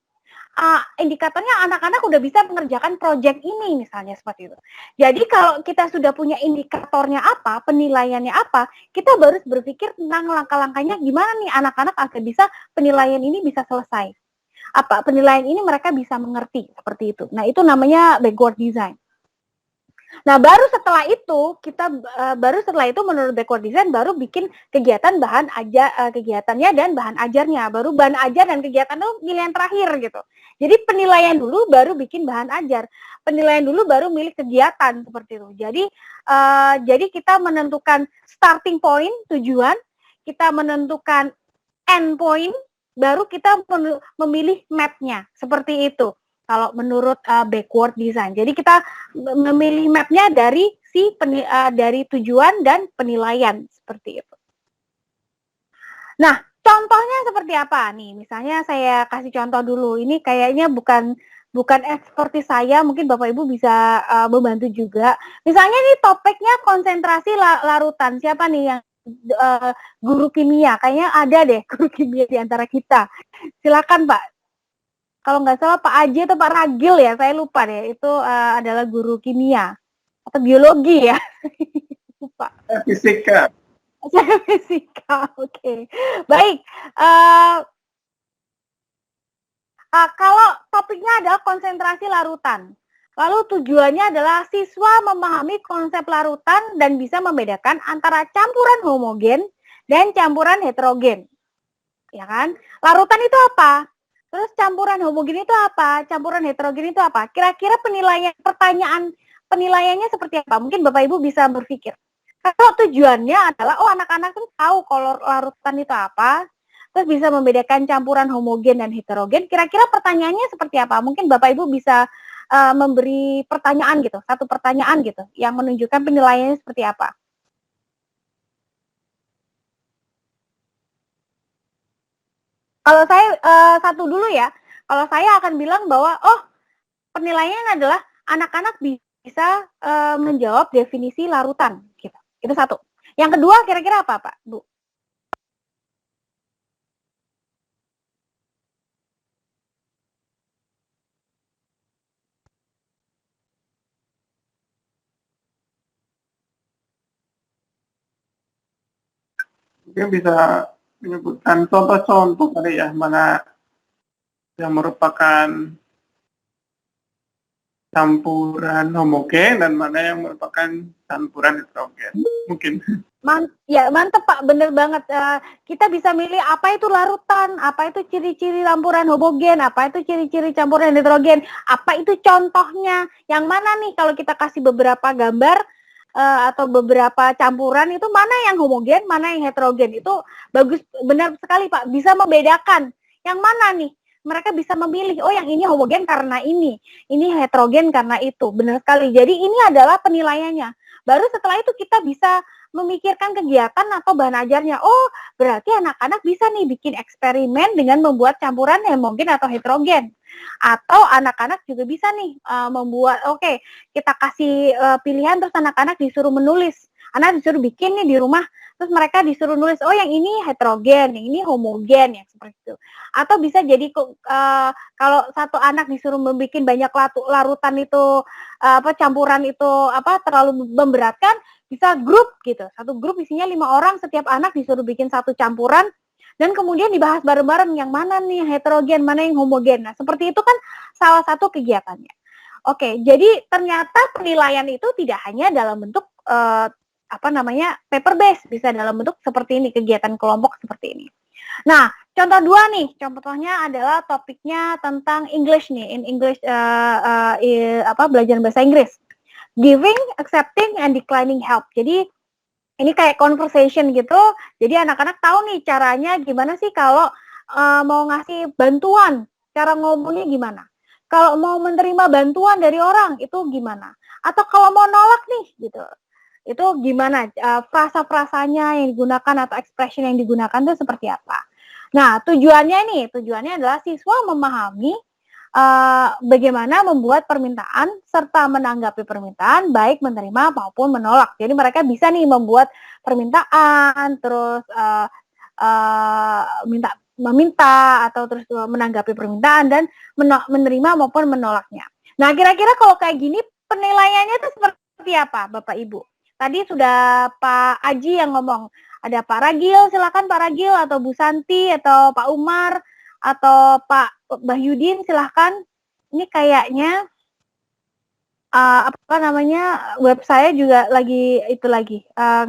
Indikatornya anak-anak sudah bisa mengerjakan proyek ini, misalnya seperti itu. Jadi kalau kita sudah punya indikatornya apa, penilaiannya apa, kita baru berpikir tentang langkah-langkahnya gimana nih anak-anak agar bisa penilaian ini bisa selesai. Apa penilaian ini mereka bisa mengerti, seperti itu. Nah, itu namanya backward design. Nah, baru setelah itu menurut backward design baru bikin kegiatan kegiatannya dan bahan ajarnya. Baru bahan ajar dan kegiatan itu pilihan terakhir gitu. Jadi penilaian dulu baru bikin bahan ajar. Penilaian dulu baru milih kegiatan seperti itu. Jadi kita menentukan starting point, tujuan, kita menentukan end point, baru kita memilih map-nya. Seperti itu. Kalau menurut backward design, jadi kita memilih mapnya dari dari tujuan dan penilaian seperti itu. Nah, contohnya seperti apa nih? Misalnya saya kasih contoh dulu. Ini kayaknya bukan seperti saya, mungkin Bapak Ibu bisa membantu juga. Misalnya nih topiknya konsentrasi larutan. Siapa nih yang guru kimia? Kayaknya ada deh guru kimia di antara kita. Silakan Pak. kalau nggak salah Pak Aji atau Pak Ragil ya, saya lupa deh. Itu adalah guru kimia atau biologi ya. Lupa. Fisika. Saya fisika, oke. Baik, kalau topiknya adalah konsentrasi larutan. Lalu tujuannya adalah siswa memahami konsep larutan dan bisa membedakan antara campuran homogen dan campuran heterogen. Ya kan? Larutan itu apa? Terus campuran homogen itu apa? Campuran heterogen itu apa? Kira-kira penilaiannya seperti apa? Mungkin Bapak Ibu bisa berpikir. Kalau tujuannya adalah, anak-anak tuh tahu kalau larutan itu apa, terus bisa membedakan campuran homogen dan heterogen. Kira-kira pertanyaannya seperti apa? Mungkin Bapak Ibu bisa memberi pertanyaan gitu, satu pertanyaan gitu, yang menunjukkan penilaiannya seperti apa. Kalau saya satu dulu ya, kalau saya akan bilang bahwa penilaiannya adalah anak-anak bisa menjawab definisi larutan, gitu. Itu satu. Yang kedua kira-kira apa, Pak, Bu? Mungkin bisa menyebutkan contoh-contoh kali ya, mana yang merupakan campuran homogen dan mana yang merupakan campuran heterogen. Mungkin. Mantep Pak, bener banget. Kita bisa milih apa itu larutan, apa itu ciri-ciri campuran homogen, apa itu ciri-ciri campuran heterogen, apa itu contohnya, yang mana nih kalau kita kasih beberapa gambar atau beberapa campuran itu mana yang homogen, mana yang heterogen, itu bagus, benar sekali Pak, bisa membedakan yang mana nih. Mereka bisa memilih, yang ini homogen karena ini heterogen karena itu, benar sekali. Jadi ini adalah penilaiannya. Baru setelah itu kita bisa memikirkan kegiatan atau bahan ajarnya. Berarti anak-anak bisa nih bikin eksperimen dengan membuat campuran homogen atau heterogen. Atau anak-anak juga bisa nih membuat, kita kasih pilihan terus anak-anak disuruh menulis. Anak disuruh bikin nih di rumah, terus mereka disuruh nulis, yang ini heterogen, yang ini homogen, yang seperti itu. Atau bisa jadi kalau satu anak disuruh membuat banyak larutan itu, campuran itu terlalu memberatkan, bisa grup gitu. Satu grup isinya 5 orang, setiap anak disuruh bikin satu campuran, dan kemudian dibahas bareng-bareng yang mana nih yang heterogen, mana yang homogen. Nah, seperti itu kan salah satu kegiatannya. Oke, jadi ternyata penilaian itu tidak hanya dalam bentuk paper based, bisa dalam bentuk seperti ini, kegiatan kelompok seperti ini. Nah, contoh dua nih, contohnya adalah topiknya tentang English nih, in English belajar bahasa Inggris, giving, accepting, and declining help. Jadi ini kayak conversation gitu, jadi anak-anak tahu nih caranya gimana sih kalau mau ngasih bantuan, cara ngomongnya gimana, kalau mau menerima bantuan dari orang itu gimana, atau kalau mau nolak nih gitu, itu gimana, frasa-frasanya yang digunakan atau expression yang digunakan itu seperti apa. Nah, tujuannya adalah siswa memahami bagaimana membuat permintaan serta menanggapi permintaan, baik menerima maupun menolak. Jadi mereka bisa nih membuat permintaan, terus meminta atau terus menanggapi permintaan dan menerima maupun menolaknya. Nah, kira-kira kalau kayak gini penilaiannya itu seperti apa, Bapak Ibu? Tadi sudah Pak Aji yang ngomong. Ada Pak Ragil, silakan Pak Ragil, atau Bu Santi, atau Pak Umar, atau Pak Bahyudin, silahkan. Ini kayaknya web saya juga lagi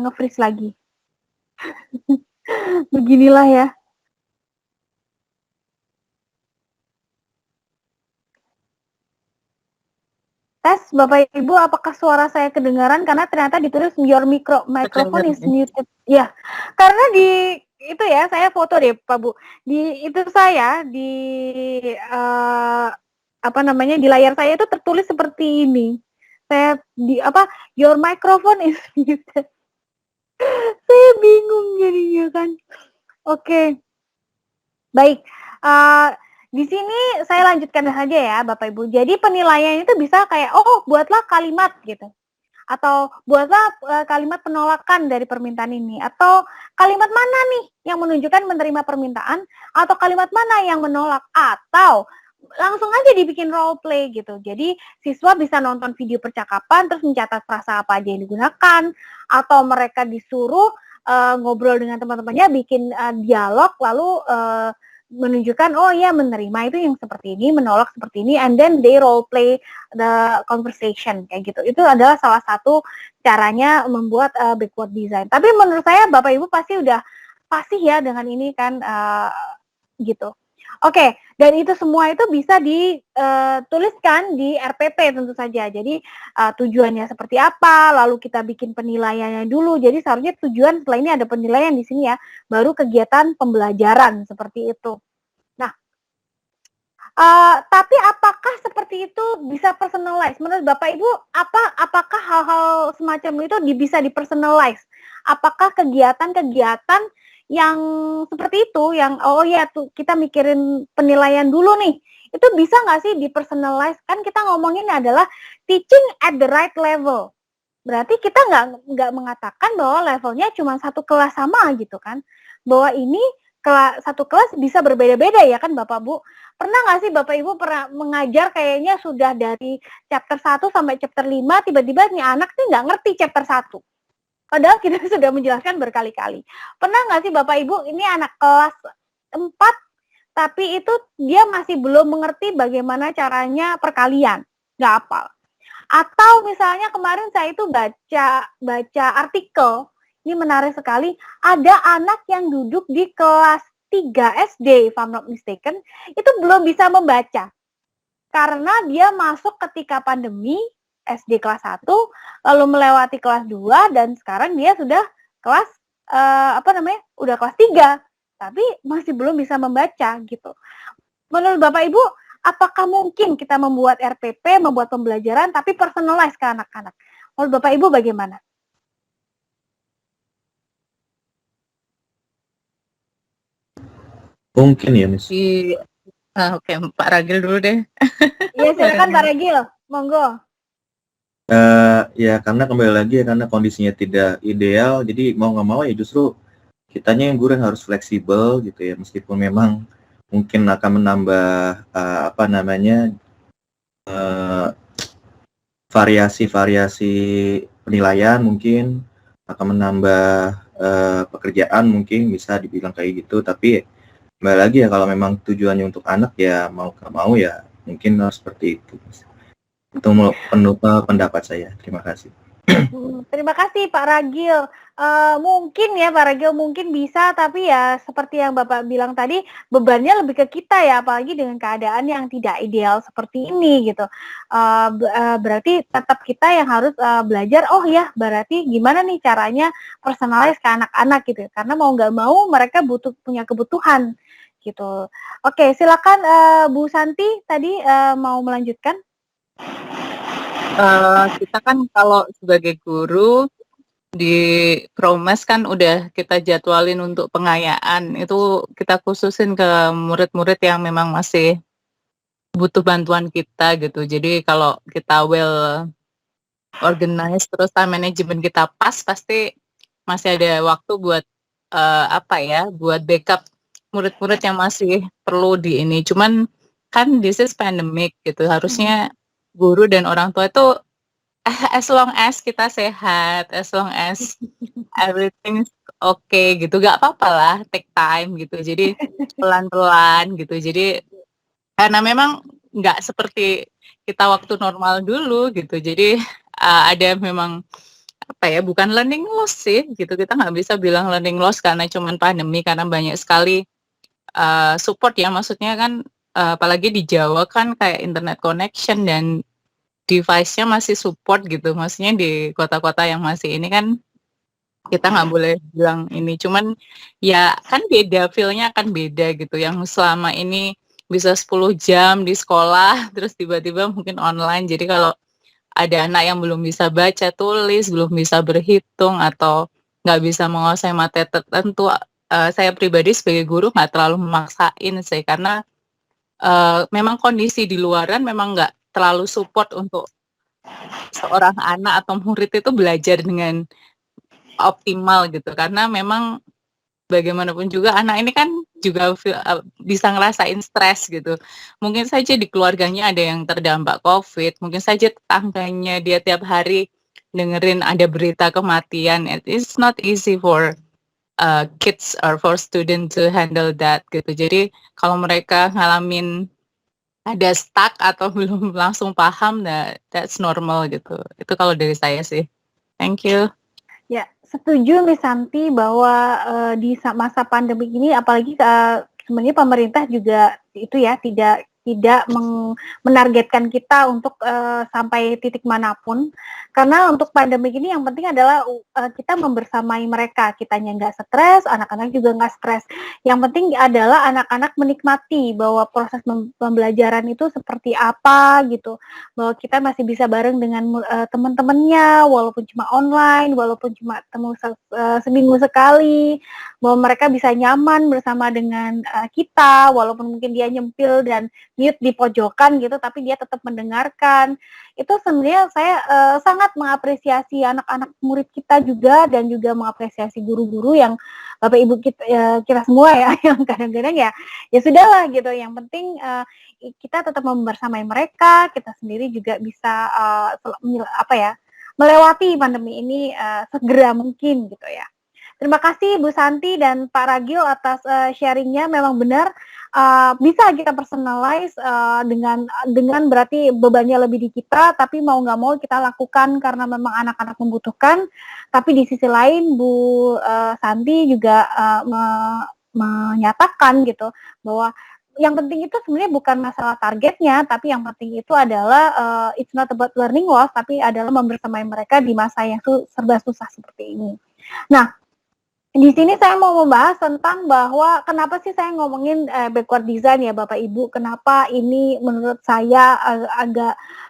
nge-freeze lagi. Beginilah ya. Tes, Bapak Ibu, apakah suara saya kedengaran? Karena ternyata ditulis your microphone is muted. Ya, karena itu ya, saya foto deh Pak Bu. Di layar saya itu tertulis seperti ini. Saya your microphone is muted. Saya bingung jadinya kan. Oke. Baik. Di sini saya lanjutkan saja ya Bapak Ibu. Jadi penilaian itu bisa kayak buatlah kalimat gitu. Atau buatlah kalimat penolakan dari permintaan ini, atau kalimat mana nih yang menunjukkan menerima permintaan, atau kalimat mana yang menolak, atau langsung aja dibikin role play gitu. Jadi siswa bisa nonton video percakapan terus mencatat frasa apa aja yang digunakan, atau mereka disuruh ngobrol dengan teman-temannya, bikin dialog, lalu menunjukkan oh ya menerima itu yang seperti ini, menolak seperti ini, and then they role play the conversation kayak gitu. Itu adalah salah satu caranya membuat backward design. Tapi menurut saya Bapak Ibu pasti udah fasih ya dengan ini kan gitu. Oke, dan itu semua itu bisa dituliskan di RPP tentu saja. Jadi tujuannya seperti apa, lalu kita bikin penilaiannya dulu. Jadi seharusnya tujuan setelah ini ada penilaian di sini ya, baru kegiatan pembelajaran seperti itu. Nah, tapi apakah seperti itu bisa personalize? Menurut Bapak Ibu, apakah hal-hal semacam itu bisa dipersonalize? Apakah kegiatan-kegiatan yang seperti itu, yang oh ya tuh kita mikirin penilaian dulu nih, itu bisa nggak sih dipersonalize? Kan kita ngomongin adalah teaching at the right level. Berarti kita nggak mengatakan bahwa levelnya cuma satu kelas sama gitu kan? Bahwa ini satu kelas bisa berbeda-beda ya kan Bapak Bu? Pernah nggak sih Bapak Ibu pernah mengajar kayaknya sudah dari chapter 1 sampai chapter 5, tiba-tiba nih anak nih nggak ngerti chapter 1. Padahal kita sudah menjelaskan berkali-kali. Pernah nggak sih Bapak Ibu, ini anak kelas 4, tapi itu dia masih belum mengerti bagaimana caranya perkalian, nggak hafal. Atau misalnya kemarin saya itu baca artikel, ini menarik sekali, ada anak yang duduk di kelas 3 SD, if I'm not mistaken, itu belum bisa membaca. Karena dia masuk ketika pandemi, SD kelas 1, lalu melewati kelas 2, dan sekarang dia sudah kelas udah kelas 3, tapi masih belum bisa membaca gitu. Menurut Bapak Ibu, apakah mungkin kita membuat RPP, membuat pembelajaran tapi personalize ke anak-anak? Menurut Bapak Ibu bagaimana? Mungkin ya, Miss. Oke, Pak Ragil dulu deh. Iya, silakan Pak Ragil, monggo. Ya karena kembali lagi ya, karena kondisinya tidak ideal, jadi mau nggak mau ya justru kitanya yang guru yang harus fleksibel gitu ya, meskipun memang mungkin akan menambah variasi-variasi penilaian, mungkin akan menambah pekerjaan, mungkin bisa dibilang kayak gitu. Tapi kembali lagi ya, kalau memang tujuannya untuk anak ya mau nggak mau ya mungkin harus seperti itu. Itu pendapat saya. Terima kasih. Terima kasih Pak Ragil. Mungkin ya Pak Ragil mungkin bisa, tapi ya seperti yang Bapak bilang tadi, bebannya lebih ke kita ya, apalagi dengan keadaan yang tidak ideal seperti ini gitu. Berarti tetap kita yang harus belajar, oh ya berarti gimana nih caranya personalize ke anak-anak gitu. Karena mau nggak mau mereka punya kebutuhan gitu. Oke, silakan Bu Santi tadi mau melanjutkan. Kita kan kalau sebagai guru di Promes kan udah kita jadwalin untuk pengayaan, itu kita khususin ke murid-murid yang memang masih butuh bantuan kita gitu. Jadi kalau kita well organized, terus time management kita pas, pasti masih ada waktu buat buat backup murid-murid yang masih perlu di ini. Cuman kan this is pandemic gitu, harusnya guru dan orang tua itu as long as kita sehat, as long as everything okay gitu, gak apa-apa lah, take time gitu. Jadi pelan-pelan gitu. Jadi karena memang nggak seperti kita waktu normal dulu gitu. Jadi ada memang bukan learning loss sih gitu. Kita nggak bisa bilang learning loss karena cuman pandemi, karena banyak sekali support ya, maksudnya kan apalagi di Jawa kan kayak internet connection dan device-nya masih support gitu. Maksudnya di kota-kota yang masih ini kan kita nggak boleh bilang ini. Cuman ya kan beda, feel-nya akan beda gitu. Yang selama ini bisa 10 jam di sekolah, terus tiba-tiba mungkin online. Jadi kalau ada anak yang belum bisa baca tulis, belum bisa berhitung, atau nggak bisa menguasai materi tertentu, saya pribadi sebagai guru nggak terlalu memaksain sih, karena memang kondisi di luaran memang nggak terlalu support untuk seorang anak atau murid itu belajar dengan optimal gitu, karena memang bagaimanapun juga anak ini kan juga bisa ngerasain stres gitu. Mungkin saja di keluarganya ada yang terdampak COVID, mungkin saja tetangganya dia tiap hari dengerin ada berita kematian. It's not easy for kids or for student to handle that gitu. Jadi kalau mereka ngalamin ada stuck atau belum langsung paham, that's normal gitu. Itu kalau dari saya sih. Thank you. Ya, setuju Miss Santi bahwa di masa pandemi ini apalagi sebenarnya pemerintah juga itu ya tidak menargetkan kita untuk sampai titik manapun, karena untuk pandemi ini yang penting adalah kita membersamai mereka, kitanya nggak stres, anak-anak juga nggak stres. Yang penting adalah anak-anak menikmati bahwa proses pembelajaran itu seperti apa gitu, bahwa kita masih bisa bareng dengan teman-temannya, walaupun cuma online, walaupun cuma temu seminggu sekali, bahwa mereka bisa nyaman bersama dengan kita, walaupun mungkin dia nyempil dan mute di pojokan gitu, tapi dia tetap mendengarkan. Itu sebenarnya saya sangat mengapresiasi anak-anak murid kita juga, dan juga mengapresiasi guru-guru yang Bapak Ibu kita semua ya, yang kadang-kadang ya sudahlah gitu. Yang penting kita tetap membersamai mereka, kita sendiri juga bisa melewati pandemi ini segera mungkin gitu ya. Terima kasih Bu Santi dan Pak Ragil atas sharingnya. Memang benar bisa kita personalize dengan berarti bebannya lebih di kita, tapi mau nggak mau kita lakukan karena memang anak-anak membutuhkan. Tapi di sisi lain Bu Santi juga menyatakan gitu bahwa yang penting itu sebenarnya bukan masalah targetnya, tapi yang penting itu adalah it's not about learning loss, tapi adalah membersamai mereka di masa yang serba susah seperti ini. Nah, di sini saya mau membahas tentang bahwa kenapa sih saya ngomongin backward design ya Bapak Ibu, kenapa ini menurut saya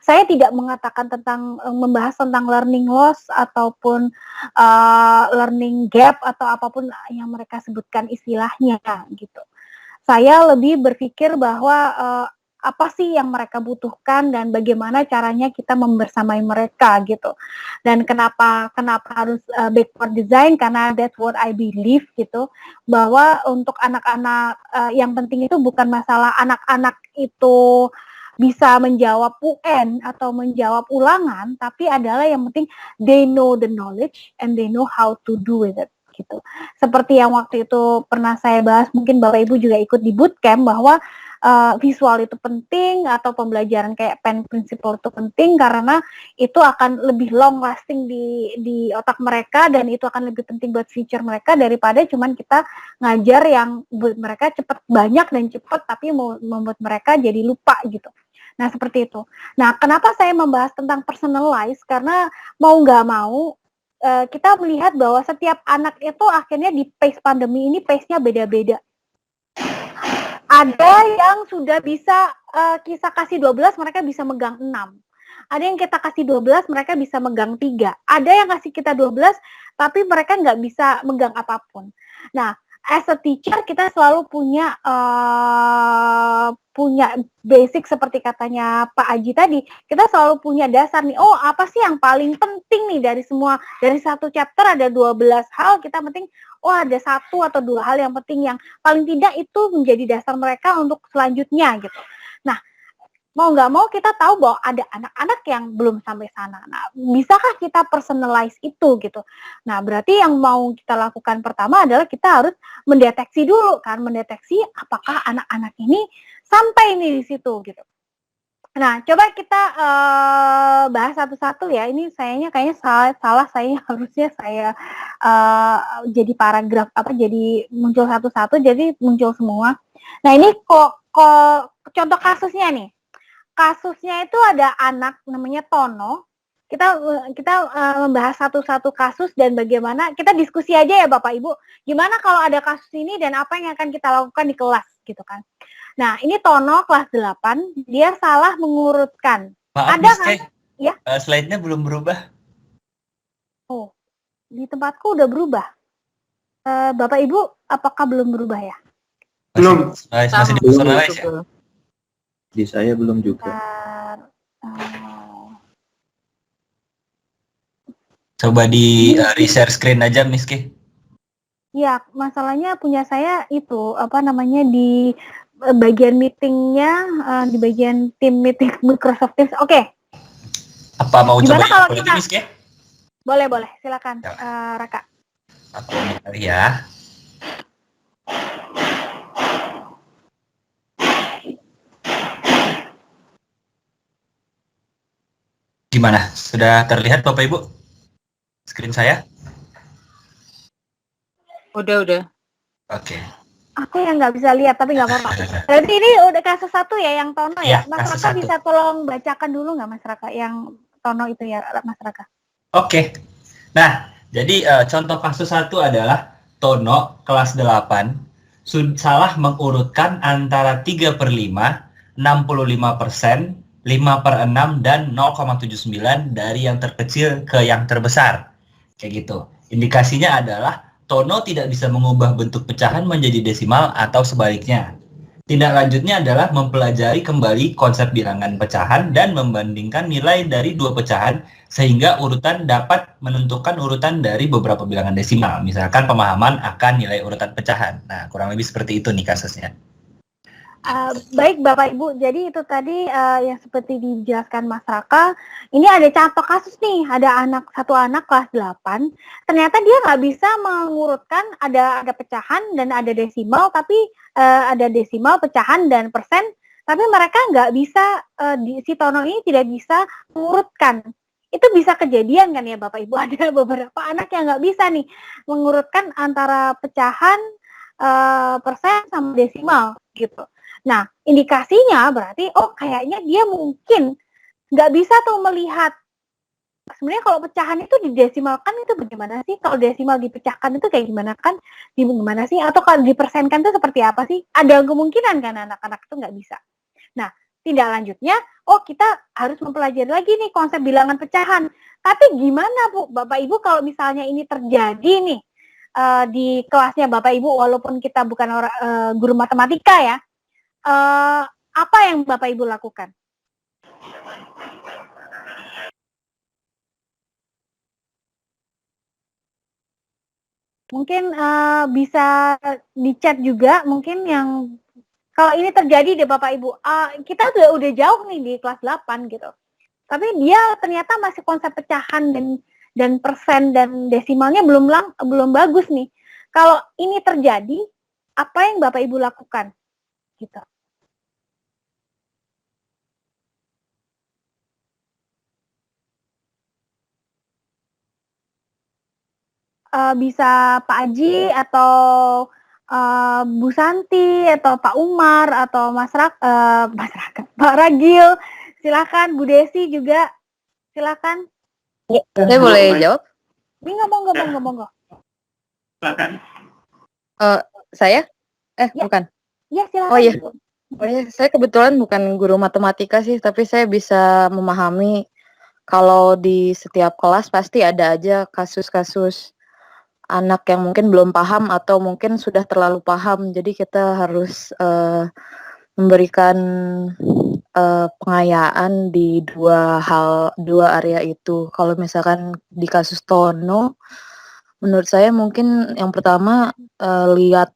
saya tidak mengatakan tentang membahas tentang learning loss ataupun learning gap atau apapun yang mereka sebutkan istilahnya gitu. Saya lebih berpikir bahwa apa sih yang mereka butuhkan dan bagaimana caranya kita membersamai mereka gitu. Dan kenapa harus backward design, karena that's what I believe gitu, bahwa untuk anak-anak yang penting itu bukan masalah anak-anak itu bisa menjawab UN atau menjawab ulangan, tapi adalah yang penting they know the knowledge and they know how to do with it gitu. Seperti yang waktu itu pernah saya bahas, mungkin Bapak Ibu juga ikut di bootcamp, bahwa visual itu penting atau pembelajaran kayak pen principle itu penting karena itu akan lebih long lasting di otak mereka, dan itu akan lebih penting buat future mereka daripada cuman kita ngajar yang buat mereka cepat banyak dan cepat tapi membuat mereka jadi lupa gitu. Nah seperti itu. Nah kenapa saya membahas tentang personalize, karena mau nggak mau kita melihat bahwa setiap anak itu akhirnya di pace pandemi ini pace-nya beda-beda. Ada yang sudah bisa kita kasih 12 mereka bisa megang 6. Ada yang kita kasih 12 mereka bisa megang 3. Ada yang kasih kita 12 tapi mereka nggak bisa megang apapun. Nah, as a teacher kita selalu punya basic seperti katanya Pak Aji tadi. Kita selalu punya dasar nih. Oh, apa sih yang paling penting nih dari satu chapter ada 12 hal, kita penting ada 1 atau 2 hal yang penting yang paling tidak itu menjadi dasar mereka untuk selanjutnya gitu. Nah, mau nggak mau kita tahu bahwa ada anak-anak yang belum sampai sana. Nah, bisakah kita personalize itu gitu? Nah, berarti yang mau kita lakukan pertama adalah kita harus mendeteksi dulu kan, mendeteksi apakah anak-anak ini sampai ini di situ gitu. Nah, coba kita bahas satu-satu ya. Ini kayaknya salah saya, harusnya saya jadi paragraf jadi muncul satu-satu, jadi muncul semua. Nah, ini kok contoh kasusnya nih. Kasusnya itu ada anak namanya Tono. Kita membahas satu-satu kasus dan bagaimana kita diskusi aja ya Bapak Ibu. Gimana kalau ada kasus ini dan apa yang akan kita lakukan di kelas gitu kan. Nah, ini Tono kelas 8, dia salah mengurutkan. Maaf, ada Miss kan? Kay, Ya. slide-nya belum berubah. Oh, di tempatku udah berubah. Bapak Ibu, apakah belum berubah ya? Belum. Masih di personalize ya? Di saya belum juga. Coba di reshare screen aja, Miss Kay. Ya, masalahnya punya saya itu, apa namanya, di bagian meetingnya, di bagian tim meeting Microsoft Teams. Oke, Apa mau coba gimana kalau lagi, kita, Miss Ke? boleh, silakan, Ya, Raka. aku ini kali ya. Gimana? Sudah terlihat Bapak Ibu screen saya? Udah. Oke. Aku yang nggak bisa lihat, tapi nggak apa-apa. Berarti ini udah kasus 1 ya, yang Tono ya? Iya, Mas kasus Raka 1. bisa tolong bacakan dulu nggak, Mas Raka, yang Tono itu ya, Mas Raka? Oke. Nah, jadi contoh kasus 1 adalah Tono kelas 8 salah mengurutkan antara 3/5, 65%, 5/6, dan 0,79 dari yang terkecil ke yang terbesar. Kayak gitu. Indikasinya adalah Tono tidak bisa mengubah bentuk pecahan menjadi desimal atau sebaliknya. Tindak lanjutnya adalah mempelajari kembali konsep bilangan pecahan dan membandingkan nilai dari dua pecahan sehingga urutan dapat menentukan urutan dari beberapa bilangan desimal. Misalkan pemahaman akan nilai urutan pecahan. Nah, kurang lebih seperti itu nih kasusnya. Baik Bapak Ibu, jadi itu tadi yang seperti dijelaskan Mas Raka, ini ada contoh kasus nih, ada satu anak kelas 8, ternyata dia nggak bisa mengurutkan ada pecahan dan ada desimal, tapi ada desimal, pecahan, dan persen, tapi mereka nggak bisa, si Tono ini tidak bisa mengurutkan. Itu bisa kejadian kan ya Bapak Ibu, ada beberapa anak yang nggak bisa nih mengurutkan antara pecahan, persen, sama desimal gitu. Nah, indikasinya berarti, oh kayaknya dia mungkin nggak bisa tuh melihat, sebenarnya kalau pecahan itu didesimalkan itu bagaimana sih? Kalau desimal dipecahkan itu kayak gimana kan? Gimana sih? Atau kalau dipersenkan itu seperti apa sih? Ada kemungkinan kan anak-anak itu nggak bisa. Nah, tindak lanjutnya, oh kita harus mempelajari lagi nih konsep bilangan pecahan. Tapi gimana Bu, Bapak Ibu kalau misalnya ini terjadi nih di kelasnya Bapak Ibu, walaupun kita bukan guru matematika ya, apa yang Bapak Ibu lakukan? Mungkin bisa di chat juga, mungkin yang kalau ini terjadi deh Bapak Ibu, kita udah jauh nih di kelas 8 gitu. Tapi dia ternyata masih konsep pecahan dan persen dan desimalnya belum bagus nih. Kalau ini terjadi, apa yang Bapak Ibu lakukan? Gitu. Bisa Pak Aji atau Bu Santi atau Pak Umar atau Mas Raka, Pak Ragil, silakan. Bu Desi juga, silakan. Saya boleh jawab? Ini ngomong. Silakan. Saya? Ya. Bukan. Ya, silakan. Oh iya. Saya kebetulan bukan guru matematika sih, tapi saya bisa memahami kalau di setiap kelas pasti ada aja kasus-kasus anak yang mungkin belum paham atau mungkin sudah terlalu paham. Jadi kita harus memberikan pengayaan di dua area itu. Kalau misalkan di kasus Tono, menurut saya mungkin yang pertama lihat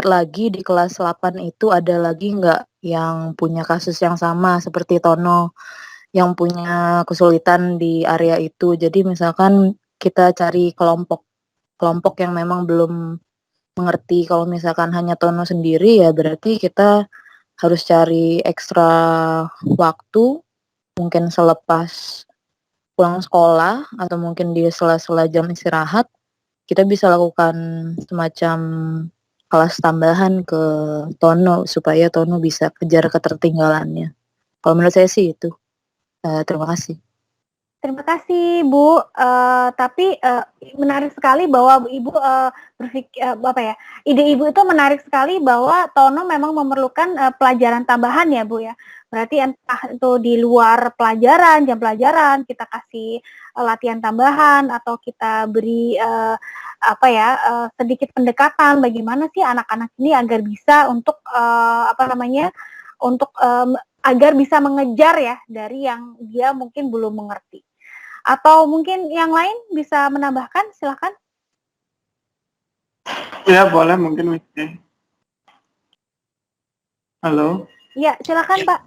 lagi di kelas 8 itu ada lagi nggak yang punya kasus yang sama seperti Tono, yang punya kesulitan di area itu. Jadi misalkan kita cari kelompok yang memang belum mengerti. Kalau misalkan hanya Tono sendiri ya berarti kita harus cari ekstra waktu, mungkin selepas pulang sekolah atau mungkin di sela-sela jam istirahat, kita bisa lakukan semacam kelas tambahan ke Tono supaya Tono bisa kejar ketertinggalannya. Kalau menurut saya sih itu. Terima kasih. Terima kasih Bu. Tapi menarik sekali bahwa Ibu berpikir ide Ibu itu menarik sekali bahwa Tono memang memerlukan pelajaran tambahan ya Bu ya. Berarti entah itu di luar pelajaran, jam pelajaran kita kasih latihan tambahan atau kita beri sedikit pendekatan bagaimana sih anak-anak ini agar bisa untuk agar bisa mengejar ya dari yang dia mungkin belum mengerti. Atau mungkin yang lain bisa menambahkan, silakan. Ya boleh mungkin Miss K. Halo. Ya, silakan Pak.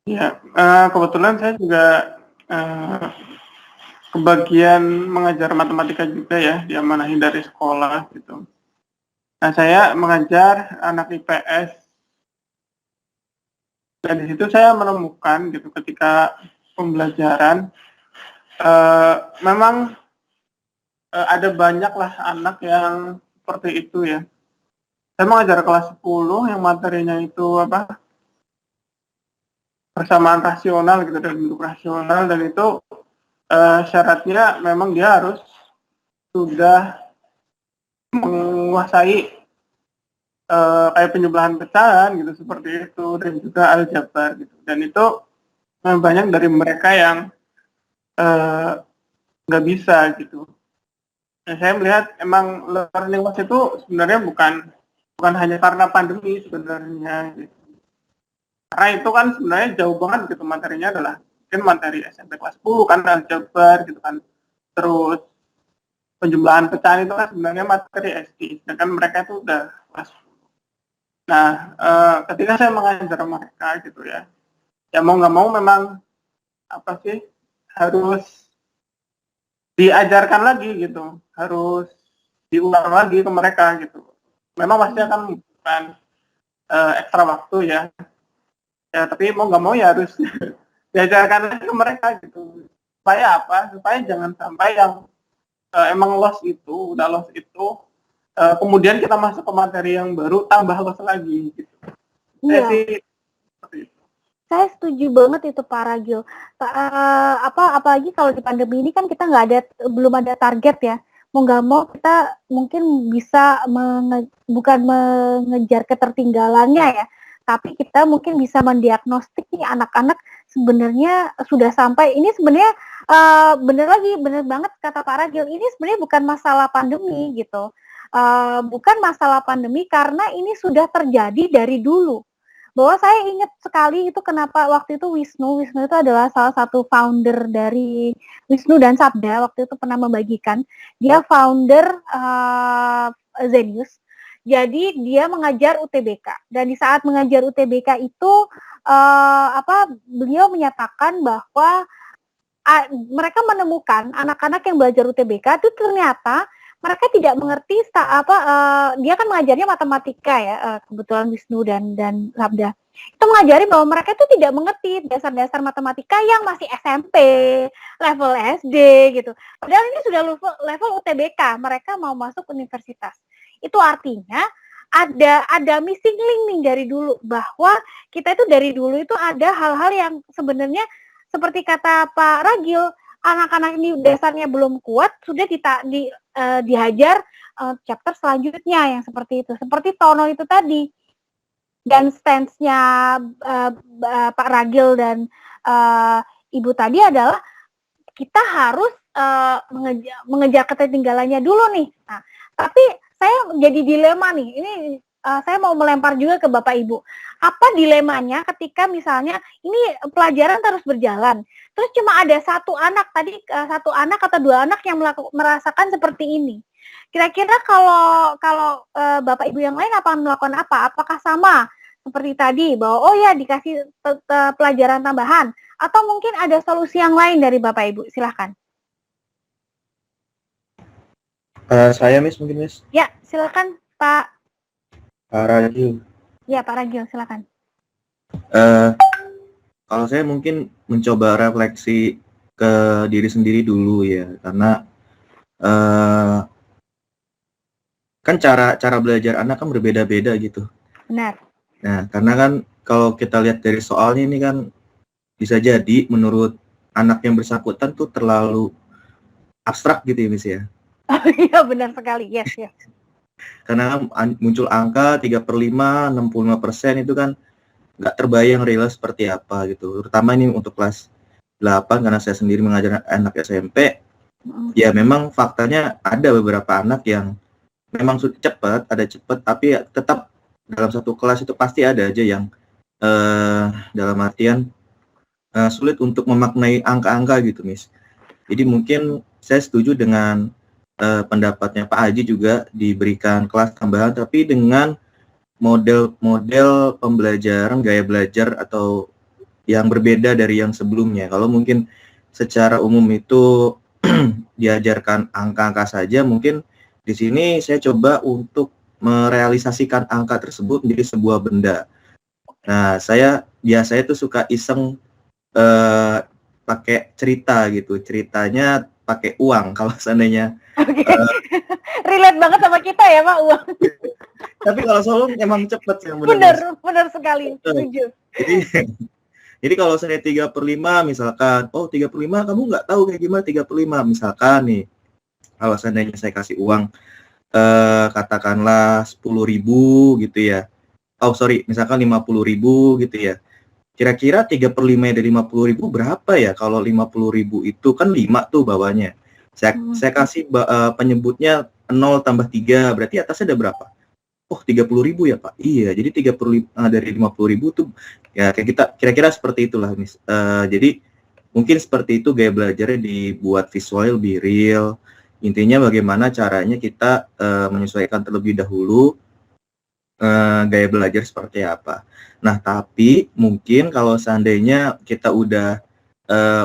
Ya, kebetulan saya juga kebagian mengajar matematika juga ya, diamanahi dari sekolah gitu. Nah, saya mengajar anak IPS. Dan di situ saya menemukan gitu ketika pembelajaran memang ada banyaklah anak yang seperti itu ya. Saya mengajar kelas 10 yang materinya itu apa? Persamaan rasional gitu, dan bentuk rasional, dan itu syaratnya memang dia harus sudah menguasai kayak penjumlahan pecahan gitu, seperti itu, dan juga aljabar gitu. Dan itu banyak dari mereka yang nggak bisa gitu. Nah, saya melihat emang learning loss itu sebenarnya bukan hanya karena pandemi sebenarnya gitu. Karena itu kan sebenarnya jauh banget gitu, materinya adalah mungkin materi SMP kelas 10 kan, aljabar gitu kan. Terus penjumlahan pecahan itu kan sebenarnya materi SD, sedangkan mereka itu udah kelas 10. Nah, ketika saya mengajar mereka gitu ya mau nggak mau memang apa sih, harus diajarkan lagi gitu, harus diulang lagi ke mereka gitu. Memang pasti akan membutuhkan ekstra waktu ya, tapi mau nggak mau ya harus diajarkan lagi ke mereka gitu. Supaya apa? Supaya jangan sampai yang emang loss itu, udah loss itu, kemudian kita masuk ke materi yang baru tambah loss lagi gitu. Saya Iya. sih seperti itu. Saya setuju banget itu Pak Ragil. Apalagi kalau di pandemi ini kan kita belum ada target ya. Mau nggak mau kita mungkin bisa bukan mengejar ketertinggalannya ya, tapi kita mungkin bisa mendiagnostik nih anak-anak sebenarnya sudah sampai. Ini sebenarnya bener banget kata Pak Ragil. Ini sebenarnya bukan masalah pandemi gitu. Bukan masalah pandemi karena ini sudah terjadi dari dulu. Bahwa saya ingat sekali itu kenapa waktu itu Wisnu itu adalah salah satu founder dari Wisnu dan Sabda, waktu itu pernah membagikan. Dia founder Zenius. Jadi dia mengajar UTBK, dan di saat mengajar UTBK itu beliau menyatakan bahwa mereka menemukan anak-anak yang belajar UTBK itu ternyata mereka tidak mengerti dia kan mengajarnya matematika ya, kebetulan Wisnu dan Sabda itu mengajari bahwa mereka itu tidak mengerti dasar-dasar matematika yang masih SMP, level SD gitu. Padahal ini sudah level UTBK, mereka mau masuk universitas. Itu artinya ada missing link nih dari dulu, bahwa kita itu dari dulu itu ada hal-hal yang sebenarnya seperti kata Pak Ragil, anak-anak ini dasarnya belum kuat, sudah dihajar chapter selanjutnya yang seperti itu. Seperti Tono itu tadi. Dan stance-nya Pak Ragil dan Ibu tadi adalah kita harus mengejar ketertinggalannya dulu nih. Nah, tapi saya jadi dilema nih. Ini saya mau melempar juga ke Bapak Ibu. Apa dilemanya ketika misalnya ini pelajaran terus berjalan, terus cuma ada satu anak satu anak atau dua anak yang merasakan seperti ini. Kira-kira kalau Bapak Ibu yang lain akan melakukan apa? Apakah sama seperti tadi bahwa oh ya dikasih pelajaran tambahan, atau mungkin ada solusi yang lain dari Bapak Ibu? Silahkan. Saya mungkin Miss. Ya, silakan Pak Ragil. Ya, Pak Ragil, silakan. Kalau saya mungkin mencoba refleksi ke diri sendiri dulu ya, karena kan cara belajar anak kan berbeda-beda gitu. Benar. Nah, karena kan kalau kita lihat dari soalnya ini kan bisa jadi menurut anak yang bersangkutan tuh terlalu abstrak gitu ya, Miss ya. Iya, benar sekali. Yes. Karena muncul angka 3/5, 65% itu kan nggak terbayang real seperti apa gitu. Terutama ini untuk kelas 8 karena saya sendiri mengajar anak SMP. Ya memang faktanya ada beberapa anak yang memang sudah cepat, tapi ya tetap dalam satu kelas itu pasti ada aja yang dalam artian sulit untuk memaknai angka-angka gitu, Miss. Jadi mungkin saya setuju dengan pendapatnya Pak Haji juga diberikan kelas tambahan, tapi dengan model-model pembelajaran, gaya belajar atau yang berbeda dari yang sebelumnya. Kalau mungkin secara umum itu diajarkan angka-angka saja, mungkin di sini saya coba untuk merealisasikan angka tersebut menjadi sebuah benda. Nah, saya biasanya tuh suka iseng pakai cerita gitu. Ceritanya pakai uang kalau seandainya. Oke. Relate banget sama kita ya, Pak, uang. Tapi kalau solo emang cepet sih. Benar sekali. Setuju. Jadi kalau saya 3/5 misalkan, oh 3/5 kamu nggak tahu kayak gimana 3/5 misalkan nih. Kalau seandainya saya kasih uang katakanlah 10.000 gitu ya. Oh sorry, misalkan 50.000 gitu ya. Kira-kira 3/5 dari 50.000 berapa ya? Kalau 50.000 itu kan 5 tuh bawahnya. Saya kasih penyebutnya 0 tambah 3, berarti atasnya ada berapa? Oh 30.000 ya Pak? Iya, jadi 30 dari 50.000 tuh ya kayak kita kira-kira seperti itulah. Jadi mungkin seperti itu gaya belajarnya dibuat visual, lebih real. Intinya bagaimana caranya kita menyesuaikan terlebih dahulu gaya belajar seperti apa. Nah, tapi mungkin kalau seandainya kita udah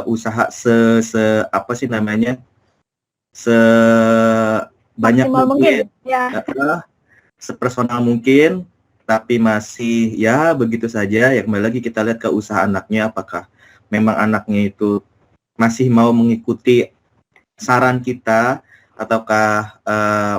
usaha apa sih namanya? Sebanyak mungkin ya. Sepersonal mungkin, tapi masih ya begitu saja. Ya kembali lagi kita lihat ke usaha anaknya, apakah memang anaknya itu masih mau mengikuti saran kita, ataukah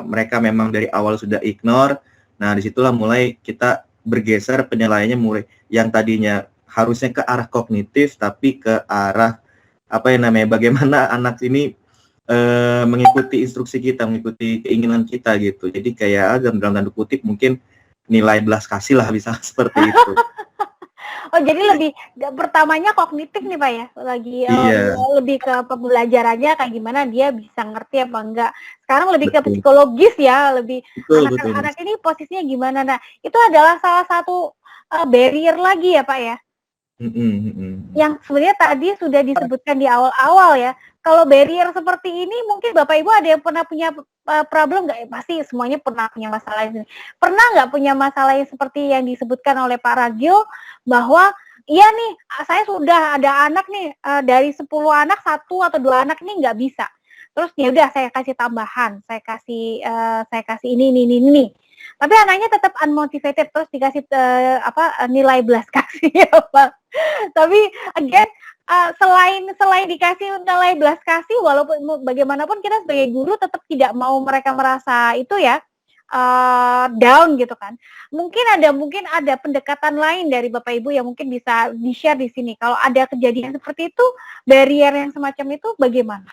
mereka memang dari awal sudah ignore. Nah, disitulah mulai kita bergeser penilaiannya, mulai yang tadinya harusnya ke arah kognitif, tapi ke arah apa yang namanya, bagaimana anak ini mengikuti instruksi kita, mengikuti keinginan kita gitu. Jadi kayak dalam tanda kutip mungkin nilai belas kasih lah, bisa seperti itu. Oh, jadi lebih pertamanya kognitif nih Pak ya, lagi lebih ke pembelajarannya kayak gimana dia bisa ngerti apa enggak. Sekarang lebih ke psikologis ya, lebih anak-anak ini posisinya gimana. Nah, itu adalah salah satu barrier lagi ya Pak ya. Yang sebenarnya tadi sudah disebutkan di awal-awal ya. Kalau barrier seperti ini mungkin Bapak Ibu ada yang pernah punya problem nggak? Pasti semuanya pernah punya masalah ini. Pernah nggak punya masalah yang seperti yang disebutkan oleh Pak Ragil, bahwa iya nih saya sudah ada anak nih dari 10 anak 1 atau 2 anak nih nggak bisa. Terus ya udah saya kasih tambahan, saya kasih ini. Tapi anaknya tetap unmotivated, terus dikasih nilai belas kasih ya Pak. Tapi again selain dikasih nilai belas kasih, walaupun bagaimanapun kita sebagai guru tetap tidak mau mereka merasa itu ya down gitu kan. Mungkin ada pendekatan lain dari Bapak Ibu yang mungkin bisa di-share di sini. Kalau ada kejadian seperti itu, barrier yang semacam itu bagaimana?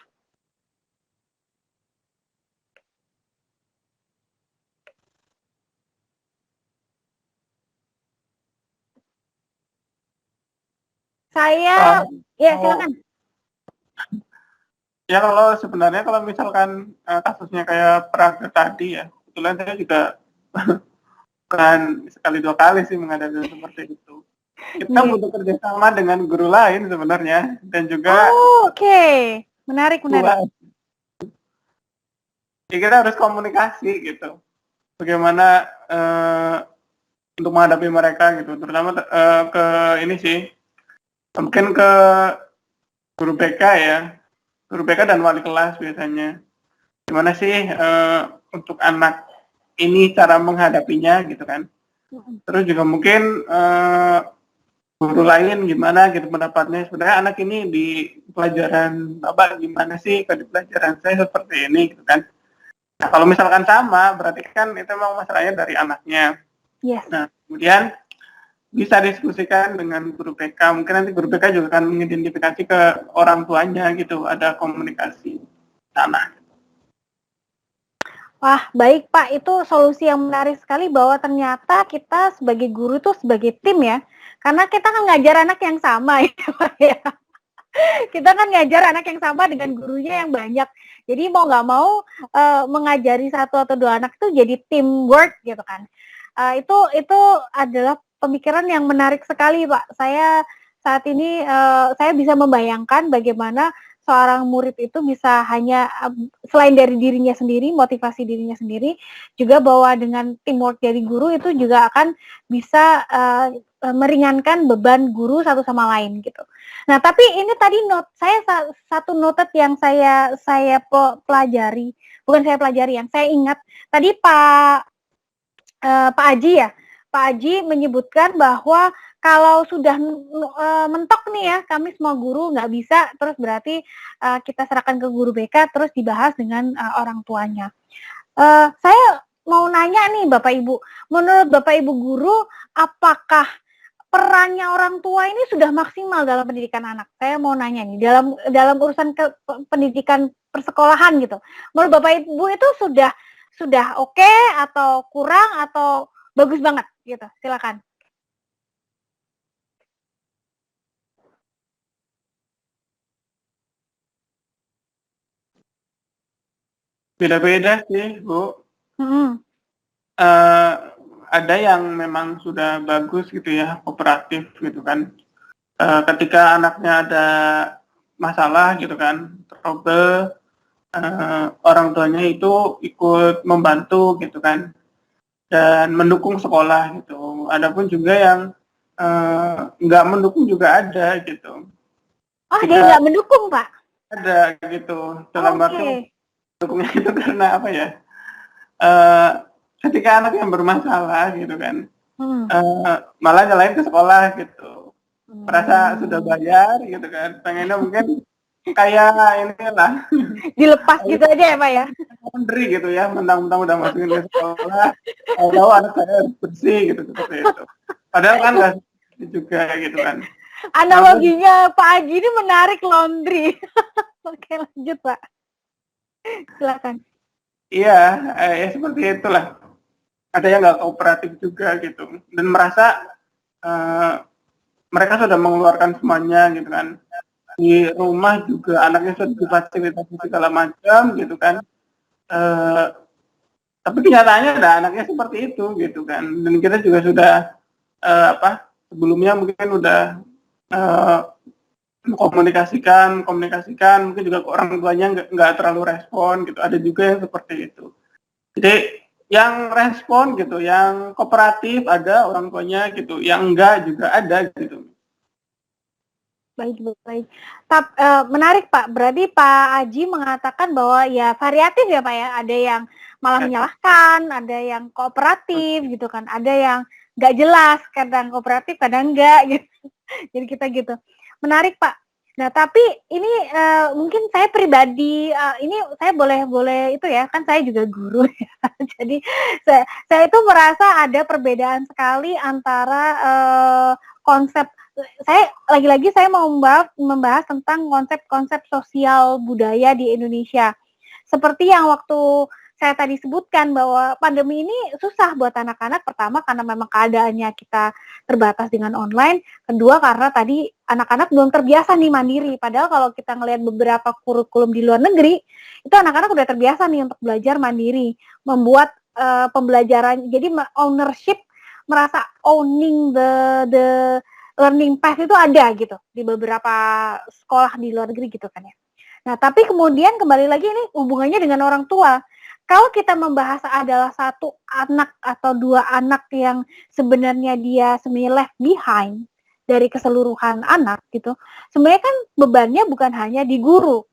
Saya ya silakan. Ya kalau sebenarnya kalau misalkan kasusnya kayak Praga tadi ya, kebetulan saya juga bukan sekali 2 kali sih menghadapi seperti itu. Kita butuh kerjasama dengan guru lain sebenarnya, dan juga menarik. Ya kita harus komunikasi gitu. Bagaimana untuk menghadapi mereka gitu, terutama ke ini sih, mungkin ke guru BK ya, guru BK dan wali kelas biasanya. Gimana sih untuk anak ini cara menghadapinya gitu kan. Terus juga mungkin guru lain gimana gitu pendapatnya, sebenarnya anak ini di pelajaran Bapak gimana sih, kalau di pelajaran saya seperti ini gitu kan. Nah, kalau misalkan sama, berarti kan itu memang masalahnya dari anaknya. Yes. Nah, kemudian bisa diskusikan dengan guru BK. Mungkin nanti guru BK juga akan mengidentifikasi ke orang tuanya gitu, ada komunikasi sana. Wah, baik Pak, itu solusi yang menarik sekali, bahwa ternyata kita sebagai guru tuh sebagai tim ya. Karena kita kan ngajar anak yang sama ya Pak ya. Kita kan ngajar anak yang sama dengan gurunya yang banyak. Jadi mau nggak mau mengajari 1 atau 2 anak itu jadi teamwork gitu kan. Itu adalah pemikiran yang menarik sekali Pak. Saya saat ini saya bisa membayangkan bagaimana seorang murid itu bisa hanya selain dari dirinya sendiri, motivasi dirinya sendiri, juga bahwa dengan teamwork dari guru itu juga akan bisa meringankan beban guru satu sama lain gitu. Nah, tapi ini tadi satu noted yang saya pelajari, bukan saya pelajari, yang saya ingat tadi Pak Aji ya. Pak Aji menyebutkan bahwa kalau sudah mentok nih ya, kami semua guru nggak bisa, terus berarti kita serahkan ke guru BK, terus dibahas dengan orang tuanya. Saya mau nanya nih Bapak Ibu, menurut Bapak Ibu guru, apakah perannya orang tua ini sudah maksimal dalam pendidikan anak? Saya mau nanya nih, dalam urusan pendidikan persekolahan gitu. Menurut Bapak Ibu itu sudah oke atau kurang atau bagus banget gitu? Silakan. Beda-beda sih, Bu. Ada yang memang sudah bagus gitu ya, kooperatif gitu kan. Ketika anaknya ada masalah gitu kan, trouble, orang tuanya itu ikut membantu gitu kan, dan mendukung sekolah gitu. Adapun juga yang nggak mendukung juga ada gitu. Oh, dia nggak mendukung, Pak? Ada gitu. Dalam arti mendukungnya itu karena apa ya? Ketika anak yang bermasalah gitu kan, malah nyalain ke sekolah gitu. Merasa sudah bayar gitu kan, pengennya mungkin kayak inilah dilepas gitu aja ya Pak ya, laundry gitu ya, mentang-mentang udah masukin ke sekolah, tahu anak saya harus bersih gitu seperti itu. Padahal kan nggak juga gitu kan. Analoginya Pak Haji ini menarik, laundry. Oke, lanjut Pak, silakan. Iya, ya seperti itulah. Ada yang nggak kooperatif juga gitu, dan merasa mereka sudah mengeluarkan semuanya gitu kan. Di rumah juga anaknya sudah difasilitasi segala macam gitu kan. Tapi kenyataannya ada anaknya seperti itu gitu kan. Dan kita juga sudah sebelumnya mungkin udah komunikasikan, mungkin juga ke orang tuanya nggak terlalu respon gitu. Ada juga yang seperti itu. Jadi yang respon gitu, yang kooperatif ada orang tuanya gitu, yang enggak juga ada gitu. Baik. Menarik Pak, berarti Pak Aji mengatakan bahwa ya variatif ya Pak ya, ada yang malah menyalahkan, ada yang kooperatif gitu kan, ada yang nggak jelas, kadang kooperatif, kadang enggak gitu. Jadi kita gitu. Menarik Pak. Nah tapi ini mungkin saya pribadi, ini saya boleh itu ya, kan saya juga guru ya. Jadi saya itu merasa ada perbedaan sekali antara konsep. Saya lagi-lagi saya mau membahas tentang konsep-konsep sosial budaya di Indonesia. Seperti yang waktu saya tadi sebutkan bahwa pandemi ini susah buat anak-anak, pertama karena memang keadaannya kita terbatas dengan online, kedua karena tadi anak-anak belum terbiasa nih mandiri. Padahal kalau kita ngelihat beberapa kurikulum di luar negeri, itu anak-anak udah terbiasa nih untuk belajar mandiri, membuat pembelajaran, jadi ownership, merasa owning the learning path itu ada gitu di beberapa sekolah di luar negeri gitu kan ya. Nah tapi kemudian kembali lagi ini hubungannya dengan orang tua. Kalau kita membahas adalah satu anak atau dua anak yang sebenarnya dia sebenarnya left behind dari keseluruhan anak gitu, sebenarnya kan bebannya bukan hanya di guru.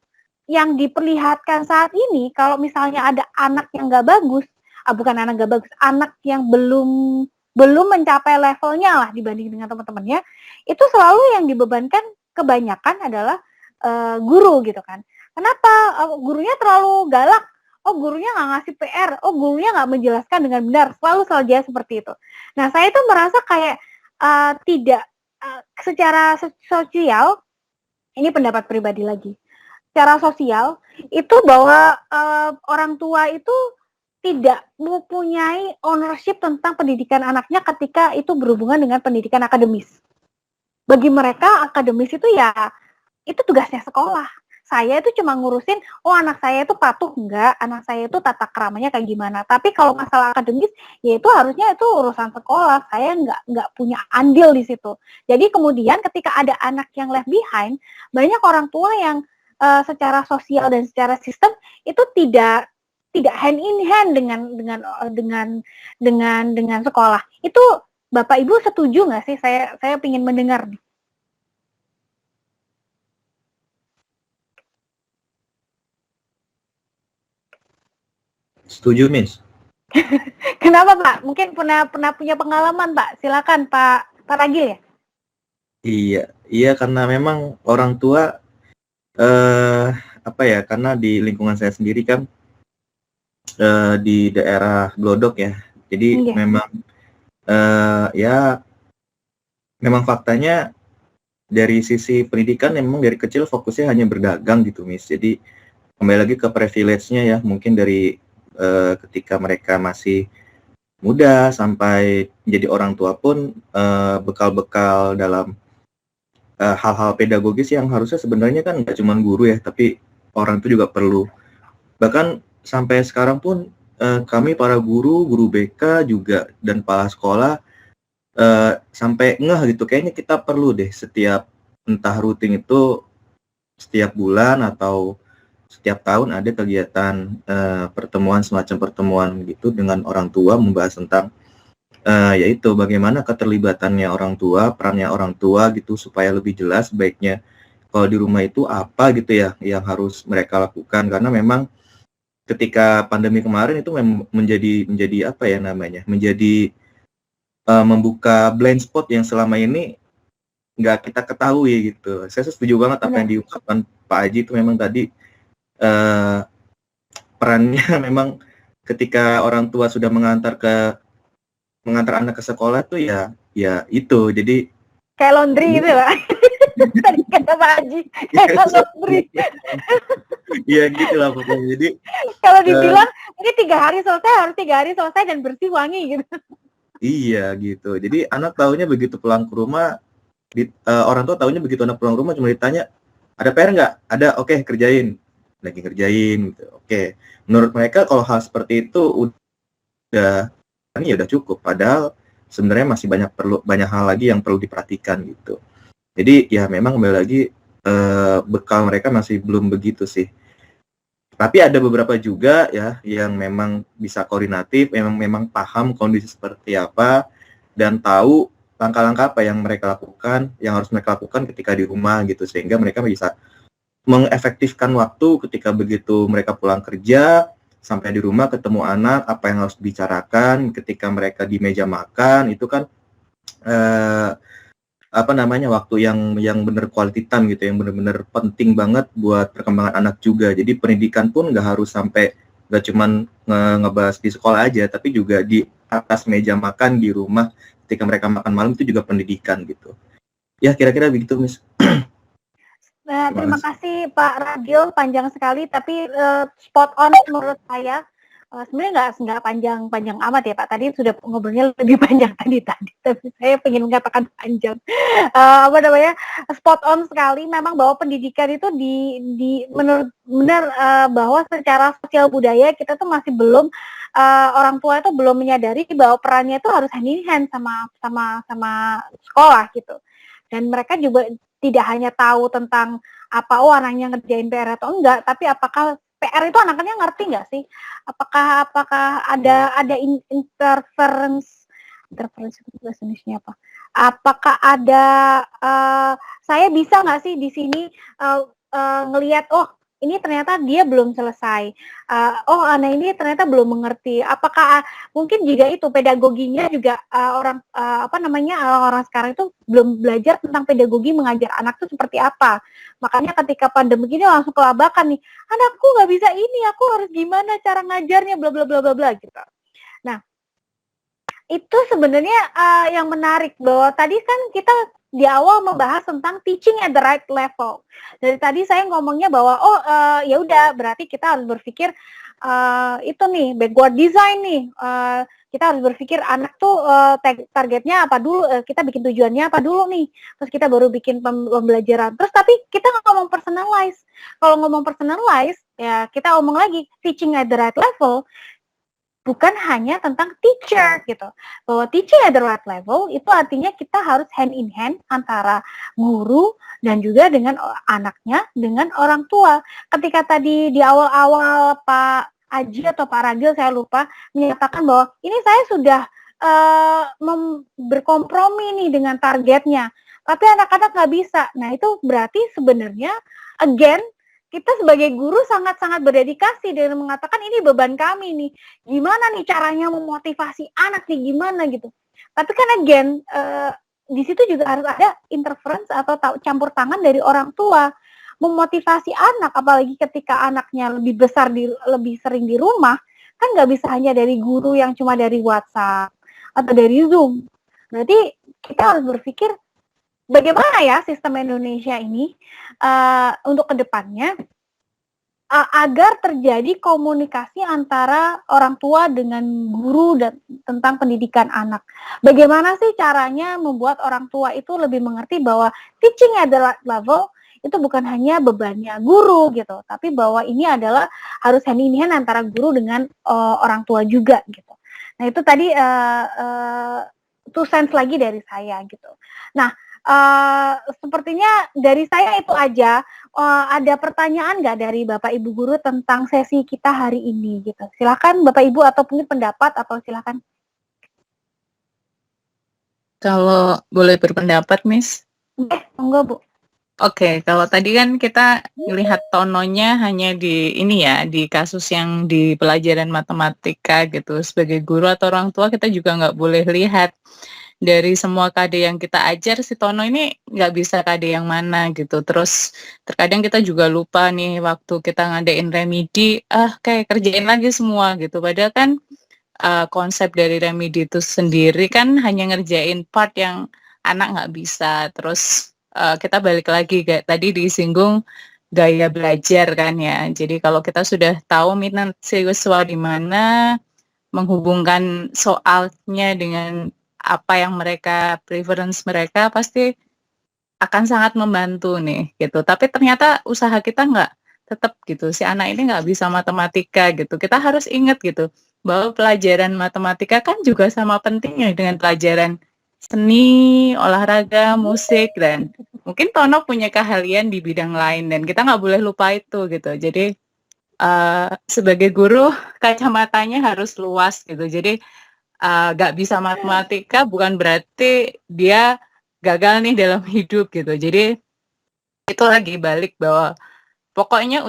Yang diperlihatkan saat ini kalau misalnya ada anak yang nggak bagus, bukan anak nggak bagus, anak yang belum mencapai levelnya lah dibanding dengan teman-temannya, itu selalu yang dibebankan kebanyakan adalah guru gitu kan. Kenapa? Gurunya terlalu galak, gurunya nggak ngasih PR, gurunya nggak menjelaskan dengan benar, selalu saja seperti itu. Nah saya itu merasa kayak tidak secara sosial, ini pendapat pribadi lagi, secara sosial itu bahwa orang tua itu tidak mempunyai ownership tentang pendidikan anaknya ketika itu berhubungan dengan pendidikan akademis. Bagi mereka akademis itu ya itu tugasnya sekolah. Saya itu cuma ngurusin, anak saya itu patuh enggak, anak saya itu tata keramanya kayak gimana. Tapi kalau masalah akademis, ya itu harusnya itu urusan sekolah. Saya nggak punya andil di situ. Jadi kemudian ketika ada anak yang left behind, banyak orang tua yang secara sosial dan secara sistem itu tidak hand in hand dengan sekolah. Itu Bapak Ibu setuju nggak sih? Saya ingin mendengar nih. Setuju, Miss. Kenapa Pak? Mungkin pernah punya pengalaman Pak. Silakan Pak Ragil ya. Iya karena memang orang tua karena di lingkungan saya sendiri kan di daerah Glodok ya. Jadi memang memang faktanya dari sisi pendidikan memang dari kecil fokusnya hanya berdagang gitu, Miss. Jadi kembali lagi ke privilege-nya ya, mungkin dari ketika mereka masih muda sampai menjadi orang tua pun bekal-bekal dalam hal-hal pedagogis yang harusnya sebenarnya kan nggak cuma guru ya, tapi orang itu juga perlu. Bahkan sampai sekarang pun kami para guru BK juga dan kepala sekolah sampai ngeh gitu, kayaknya kita perlu deh setiap entah rutin itu setiap bulan atau setiap tahun ada kegiatan semacam pertemuan gitu dengan orang tua membahas tentang yaitu bagaimana keterlibatannya orang tua, perannya orang tua gitu supaya lebih jelas baiknya kalau di rumah itu apa gitu ya yang harus mereka lakukan, karena memang ketika pandemi kemarin itu menjadi apa ya namanya, menjadi membuka blind spot yang selama ini nggak kita ketahui gitu. Saya setuju banget apa yang diungkapkan Pak Haji itu memang tadi perannya memang ketika orang tua sudah mengantar anak ke sekolah tuh ya itu jadi kayak laundry gitu Pak. Tadi kata Pak Haji kayak laundry. Iya gitu lah pokoknya. Jadi kalau dibilang ini 3 hari selesai harus 3 hari selesai dan bersih wangi gitu. Iya gitu. Jadi anak taunya begitu pulang ke rumah, orang tua taunya begitu anak pulang ke rumah cuma ditanya ada PR nggak? Ada, oke, kerjain. Lagi kerjain gitu. Oke. Menurut mereka kalau hal seperti itu udah cukup. Padahal sebenarnya masih banyak hal lagi yang perlu diperhatikan gitu. Jadi ya memang kembali lagi bekal mereka masih belum begitu sih. Tapi ada beberapa juga ya yang memang bisa koordinatif, memang paham kondisi seperti apa dan tahu langkah-langkah apa yang harus mereka lakukan ketika di rumah gitu, sehingga mereka bisa mengefektifkan waktu ketika begitu mereka pulang kerja sampai di rumah ketemu anak, apa yang harus dibicarakan ketika mereka di meja makan itu kan waktu yang benar quality time gitu, yang benar-benar penting banget buat perkembangan anak juga. Jadi pendidikan pun nggak harus sampai nggak cuman ngebahas di sekolah aja, tapi juga di atas meja makan di rumah ketika mereka makan malam itu juga pendidikan gitu. Ya kira-kira begitu, Miss. Nah, terima kasih Pak Ragil, panjang sekali tapi spot on menurut saya. Sebenarnya nggak panjang amat ya Pak. Tadi sudah ngobrolnya lebih panjang tadi, tapi saya ingin mengatakan panjang. Spot on sekali. Memang bahwa pendidikan itu benar bahwa secara sosial budaya kita tuh masih belum orang tua itu belum menyadari bahwa perannya itu harus hand in hand sama sekolah gitu. Dan mereka juga tidak hanya tahu tentang anaknya ngerjain PR atau enggak, tapi apakah PR itu anaknya ngerti nggak sih? Apakah ada interference itu bahasa Indonesia apa? Apakah ada saya bisa nggak sih di sini ngelihat ini ternyata dia belum selesai. Anak ini ternyata belum mengerti. Apakah mungkin juga itu pedagoginya juga orang sekarang itu belum belajar tentang pedagogi mengajar anak itu seperti apa. Makanya ketika pandemi ini langsung kelabakan nih. Anakku nggak bisa ini, aku harus gimana cara ngajarnya bla bla bla bla bla gitu. Nah, itu sebenarnya yang menarik bahwa tadi kan kita di awal membahas tentang teaching at the right level. Dari tadi saya ngomongnya bahwa ya udah berarti kita harus berpikir itu nih backward design nih. Kita harus berpikir anak tuh targetnya apa dulu, kita bikin tujuannya apa dulu nih. Terus kita baru bikin pembelajaran. Terus tapi kita ngomong personalize. Kalau ngomong personalize ya kita ngomong lagi teaching at the right level. bukan hanya tentang teacher gitu. Bahwa teaching at the right level itu artinya kita harus hand in hand antara guru dan juga dengan anaknya, dengan orang tua. Ketika tadi di awal-awal Pak Aji atau Pak Ragil saya lupa menyatakan bahwa ini saya sudah berkompromi nih dengan targetnya, tapi anak-anak nggak bisa. Nah itu berarti sebenarnya again kita sebagai guru sangat-sangat berdedikasi dengan mengatakan ini beban kami nih. Gimana nih caranya memotivasi anak nih, gimana gitu. Tapi kan again, di situ juga harus ada interference atau campur tangan dari orang tua. Memotivasi anak, apalagi ketika anaknya lebih besar, lebih sering di rumah, kan nggak bisa hanya dari guru yang cuma dari WhatsApp atau dari Zoom. Berarti kita harus berpikir, bagaimana ya sistem Indonesia ini untuk kedepannya agar terjadi komunikasi antara orang tua dengan guru dan tentang pendidikan anak. Bagaimana sih caranya membuat orang tua itu lebih mengerti bahwa teaching at the right level itu bukan hanya bebannya guru gitu, tapi bahwa ini adalah harus hand in hand antara guru dengan orang tua juga gitu. Nah itu tadi two cents lagi dari saya gitu. Nah sepertinya dari saya itu aja. Ada pertanyaan nggak dari Bapak Ibu guru tentang sesi kita hari ini gitu? Silakan Bapak Ibu atau mungkin pendapat atau silakan. Kalau boleh berpendapat, Miss? Monggo Bu. Oke, kalau tadi kan kita melihat tononya hanya di ini ya, di kasus yang di pelajaran matematika gitu. Sebagai guru atau orang tua kita juga nggak boleh lihat dari semua KD yang kita ajar, si Tono ini nggak bisa KD yang mana gitu. Terus terkadang kita juga lupa nih waktu kita ngadain remedi, kayak kerjain lagi semua gitu. Padahal kan konsep dari remedi itu sendiri kan hanya ngerjain part yang anak nggak bisa. Terus kita balik lagi kayak tadi disinggung gaya belajar kan ya. Jadi kalau kita sudah tahu minat siswa di mana, menghubungkan soalnya dengan apa yang mereka preference mereka pasti akan sangat membantu nih gitu. Tapi ternyata usaha kita nggak tetap gitu. Si anak ini nggak bisa matematika gitu. Kita harus ingat gitu bahwa pelajaran matematika kan juga sama pentingnya dengan pelajaran seni, olahraga, musik, dan mungkin Tono punya keahlian di bidang lain dan kita nggak boleh lupa itu gitu. Jadi sebagai guru kacamatanya harus luas gitu. Jadi nggak bisa matematika bukan berarti dia gagal nih dalam hidup gitu. Jadi itu lagi balik bahwa pokoknya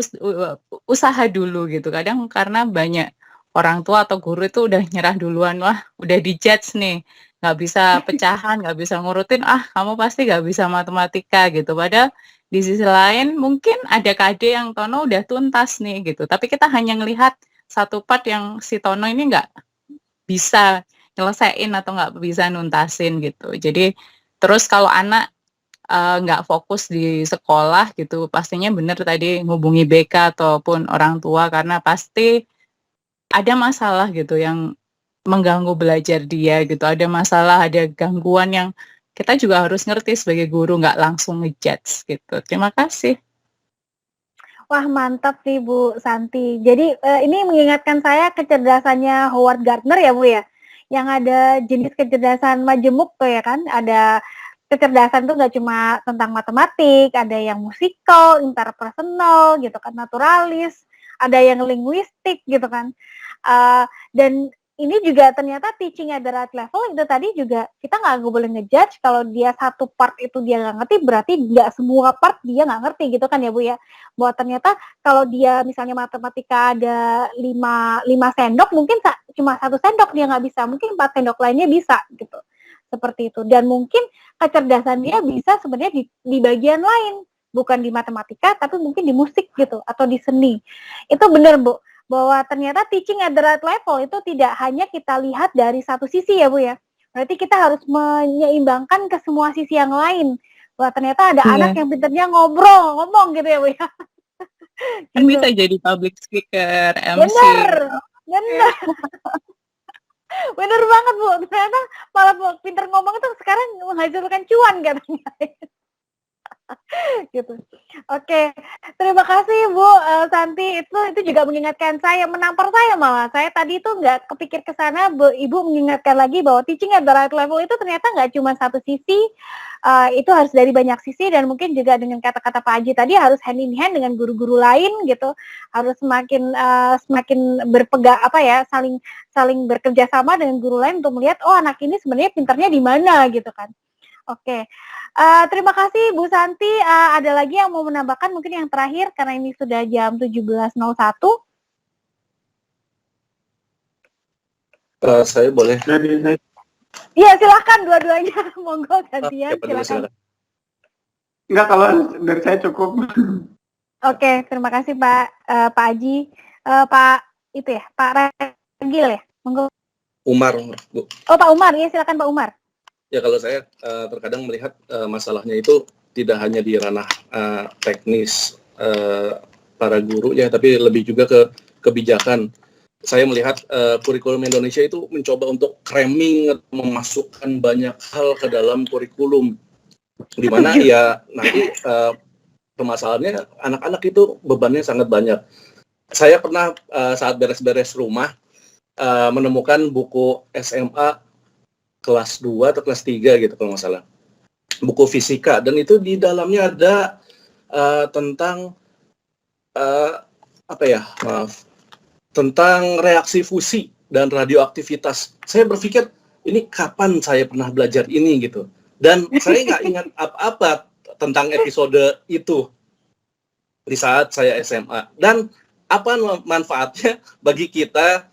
usaha dulu gitu. Kadang karena banyak orang tua atau guru itu udah nyerah duluan, wah udah dijudge nih, nggak bisa pecahan, nggak bisa ngurutin, kamu pasti nggak bisa matematika gitu. Padahal di sisi lain mungkin ada KD yang Tono udah tuntas nih gitu. Tapi kita hanya ngelihat satu part yang si Tono ini nggak bisa nyelesain atau nggak bisa nuntasin gitu. Jadi terus kalau anak nggak fokus di sekolah gitu, pastinya benar tadi ngubungi BK ataupun orang tua karena pasti ada masalah gitu yang mengganggu belajar dia gitu. Ada masalah, ada gangguan yang kita juga harus ngerti sebagai guru, nggak langsung ngejudge gitu. Terima kasih. Wah mantap nih Bu Santi. Jadi ini mengingatkan saya kecerdasannya Howard Gardner ya Bu ya. Yang ada jenis kecerdasan majemuk tuh ya kan. Ada kecerdasan tuh nggak cuma tentang matematik, ada yang musikal, interpersonal gitu kan, naturalis, ada yang linguistik gitu kan. Dan ini juga ternyata teaching at the right level itu tadi juga kita nggak boleh ngejudge kalau dia satu part itu dia nggak ngerti berarti nggak semua part dia nggak ngerti gitu kan ya Bu ya. Bahwa ternyata kalau dia misalnya matematika ada 5 sendok mungkin cuma 1 sendok dia nggak bisa, mungkin 4 sendok lainnya bisa gitu. Seperti itu. Dan mungkin kecerdasan dia bisa sebenarnya di bagian lain, bukan di matematika tapi mungkin di musik gitu atau di seni. Itu benar Bu, bahwa ternyata teaching at the right level itu tidak hanya kita lihat dari satu sisi ya Bu ya. Berarti kita harus menyeimbangkan ke semua sisi yang lain. Bahwa ternyata ada anak yang pintarnya ngomong gitu ya Bu ya. Kan bisa jadi public speaker, MC. Bener. Bener banget Bu, ternyata malah pintar ngomong itu sekarang menghasilkan cuan katanya. Gitu. Oke, terima kasih Bu Santi. Itu juga mengingatkan saya, menampar saya malah. Saya tadi itu nggak kepikir ke sana. Ibu mengingatkan lagi bahwa teaching at the right level itu ternyata nggak cuma satu sisi, itu harus dari banyak sisi dan mungkin juga dengan kata-kata Pak Haji tadi harus hand in hand dengan guru-guru lain gitu. Harus semakin berpegang saling saling bekerja sama dengan guru lain untuk melihat oh anak ini sebenarnya pintarnya di mana gitu kan. Oke. Terima kasih Bu Santi, ada lagi yang mau menambahkan mungkin yang terakhir karena ini sudah jam 17.01. Saya boleh. Dari saya Iya silahkan dua-duanya, monggo gantian Siapa dulu, silakan. silakan. enggak, kalau dari saya cukup. Oke, terima kasih Pak Haji, Pak itu ya, Pak Regil ya, monggo. Umar, Bu. Oh Pak Umar, ya silakan Pak Umar. Ya kalau saya terkadang melihat masalahnya itu tidak hanya di ranah teknis para guru ya, tapi lebih juga ke kebijakan. Saya melihat kurikulum Indonesia itu mencoba untuk cramming, memasukkan banyak hal ke dalam kurikulum, di mana ya nanti permasalahannya anak-anak itu bebannya sangat banyak. Saya pernah saat beres-beres rumah menemukan buku SMA kelas 2 atau kelas 3 gitu kalau nggak salah. Buku fisika, dan itu di dalamnya ada tentang tentang reaksi fusi dan radioaktivitas. Saya berpikir ini kapan saya pernah belajar ini gitu. Dan saya nggak ingat apa-apa tentang episode itu di saat saya SMA. Dan apa manfaatnya bagi kita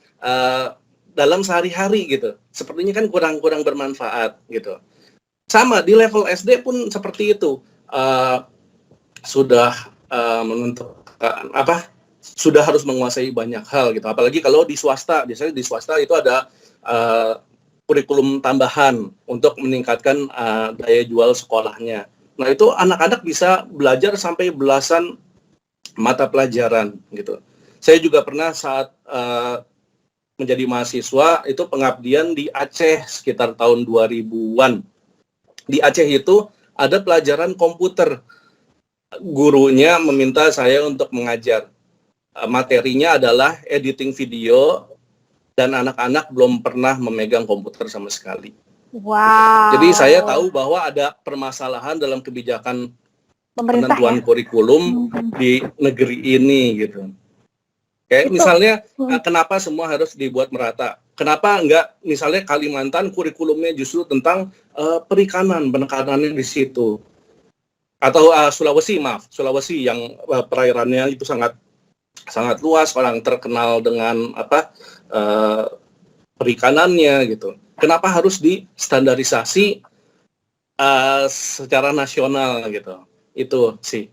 dalam sehari-hari gitu. Sepertinya kan kurang bermanfaat gitu. Sama di level SD pun seperti itu. Sudah menentukan sudah harus menguasai banyak hal gitu. Apalagi kalau di swasta, biasanya di swasta itu ada kurikulum tambahan untuk meningkatkan daya jual sekolahnya. Nah itu anak-anak bisa belajar sampai belasan mata pelajaran gitu. Saya juga pernah saat menjadi mahasiswa itu pengabdian di Aceh sekitar tahun 2000-an. Di Aceh itu ada pelajaran komputer. Gurunya meminta saya untuk mengajar. Materinya adalah editing video dan anak-anak belum pernah memegang komputer sama sekali. Wow. Jadi saya tahu bahwa ada permasalahan dalam kebijakan Pemerintah penentuan ya. kurikulum di negeri ini gitu. Kayak misalnya kenapa semua harus dibuat merata? Kenapa enggak misalnya Kalimantan kurikulumnya justru tentang perikanan, penekanannya di situ. Atau Sulawesi yang perairannya itu sangat luas, orang terkenal dengan perikanannya gitu. Kenapa harus distandarisasi secara nasional gitu? Itu sih.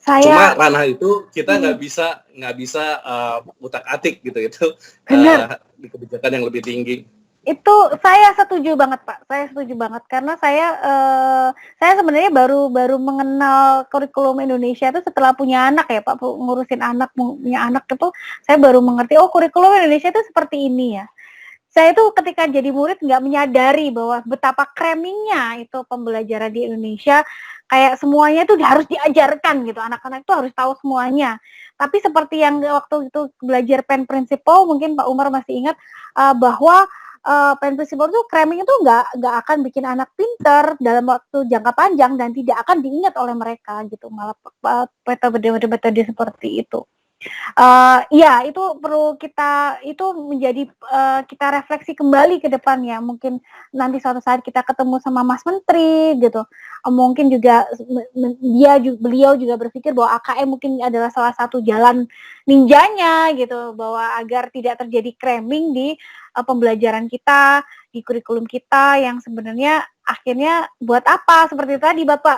Cuma ranah itu kita nggak bisa utak-atik gitu di kebijakan yang lebih tinggi. Itu saya setuju banget Pak, saya setuju banget karena saya sebenarnya baru mengenal kurikulum Indonesia itu setelah punya anak ya Pak, ngurusin anak, punya anak itu saya baru mengerti oh kurikulum Indonesia itu seperti ini ya. Saya itu ketika jadi murid nggak menyadari bahwa betapa crammingnya itu pembelajaran di Indonesia, kayak semuanya itu harus diajarkan gitu, anak-anak itu harus tahu semuanya. Tapi seperti yang waktu itu belajar pen principle, mungkin Pak Umar masih ingat bahwa pen principle itu cramming itu nggak akan bikin anak pinter dalam waktu jangka panjang dan tidak akan diingat oleh mereka gitu, malah metode seperti itu. Ya itu perlu kita itu menjadi kita refleksi kembali ke depannya. Mungkin nanti suatu saat kita ketemu sama Mas Menteri gitu. Mungkin juga beliau juga berpikir bahwa AKM mungkin adalah salah satu jalan ninjanya gitu, bahwa agar tidak terjadi cramming di pembelajaran kita, di kurikulum kita yang sebenarnya akhirnya buat apa? Seperti tadi Bapak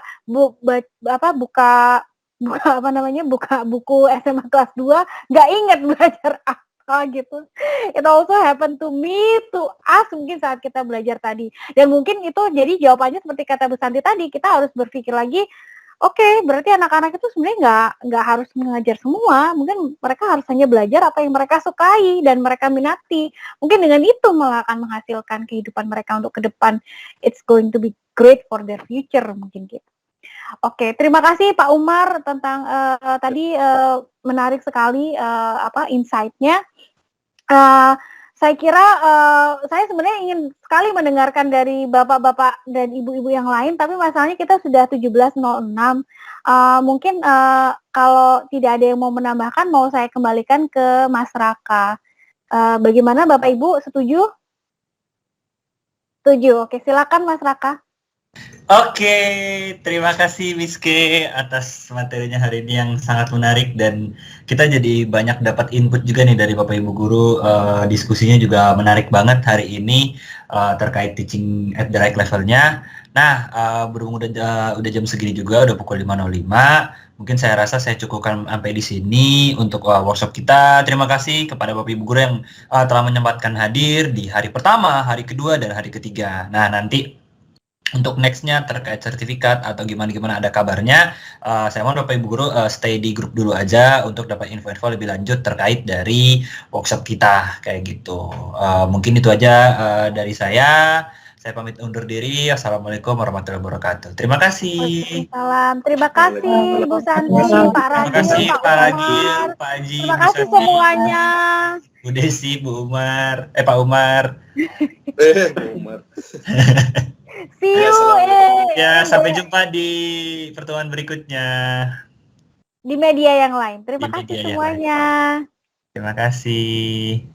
buka buku SMA kelas 2 nggak inget belajar apa gitu. It also happen to me, to us mungkin saat kita belajar tadi. Dan mungkin itu jadi jawabannya seperti kata Bu Santi tadi, kita harus berpikir lagi, oke, berarti anak-anak itu sebenarnya nggak harus mengajar semua, mungkin mereka harus hanya belajar apa yang mereka sukai dan mereka minati. Mungkin dengan itu malah akan menghasilkan kehidupan mereka untuk ke depan. It's going to be great for their future mungkin gitu. Oke, terima kasih Pak Umar tentang tadi menarik sekali insight-nya. Saya kira saya sebenarnya ingin sekali mendengarkan dari bapak-bapak dan ibu-ibu yang lain, tapi masalahnya kita sudah 17.06. Mungkin kalau tidak ada yang mau menambahkan, mau saya kembalikan ke Mas Raka. Bagaimana Bapak Ibu, setuju? Setuju. Oke, silakan Mas Raka. Oke, terima kasih Miss K atas materinya hari ini yang sangat menarik dan kita jadi banyak dapat input juga nih dari Bapak Ibu guru. Diskusinya juga menarik banget hari ini terkait teaching at the right levelnya. Nah, berhubung udah jam segini juga, udah pukul 5.05. Mungkin saya rasa saya cukupkan sampai di sini untuk workshop kita. Terima kasih kepada Bapak Ibu guru yang telah menyempatkan hadir di hari pertama, hari kedua, dan hari ketiga. Nah, nanti untuk nextnya terkait sertifikat atau gimana ada kabarnya, saya mohon Bapak Ibu Guru stay di grup dulu aja untuk dapat info-info lebih lanjut terkait dari workshop kita kayak gitu. Mungkin itu aja dari saya. Saya pamit undur diri. Assalamualaikum warahmatullahi wabarakatuh. Terima kasih. Waalaikumsalam. Terima kasih Bu Santi, Pak Terima Ragil, kasih Pak Pak Umar. Ragil, Pak Haji, Terima Bu kasih Santi, semuanya. Bu Desi, Bu Umar, Pak Umar. Umar. See you Ya, sampai jumpa di pertemuan berikutnya. di media yang lain. Terima Di kasih media yang semuanya. Terima kasih.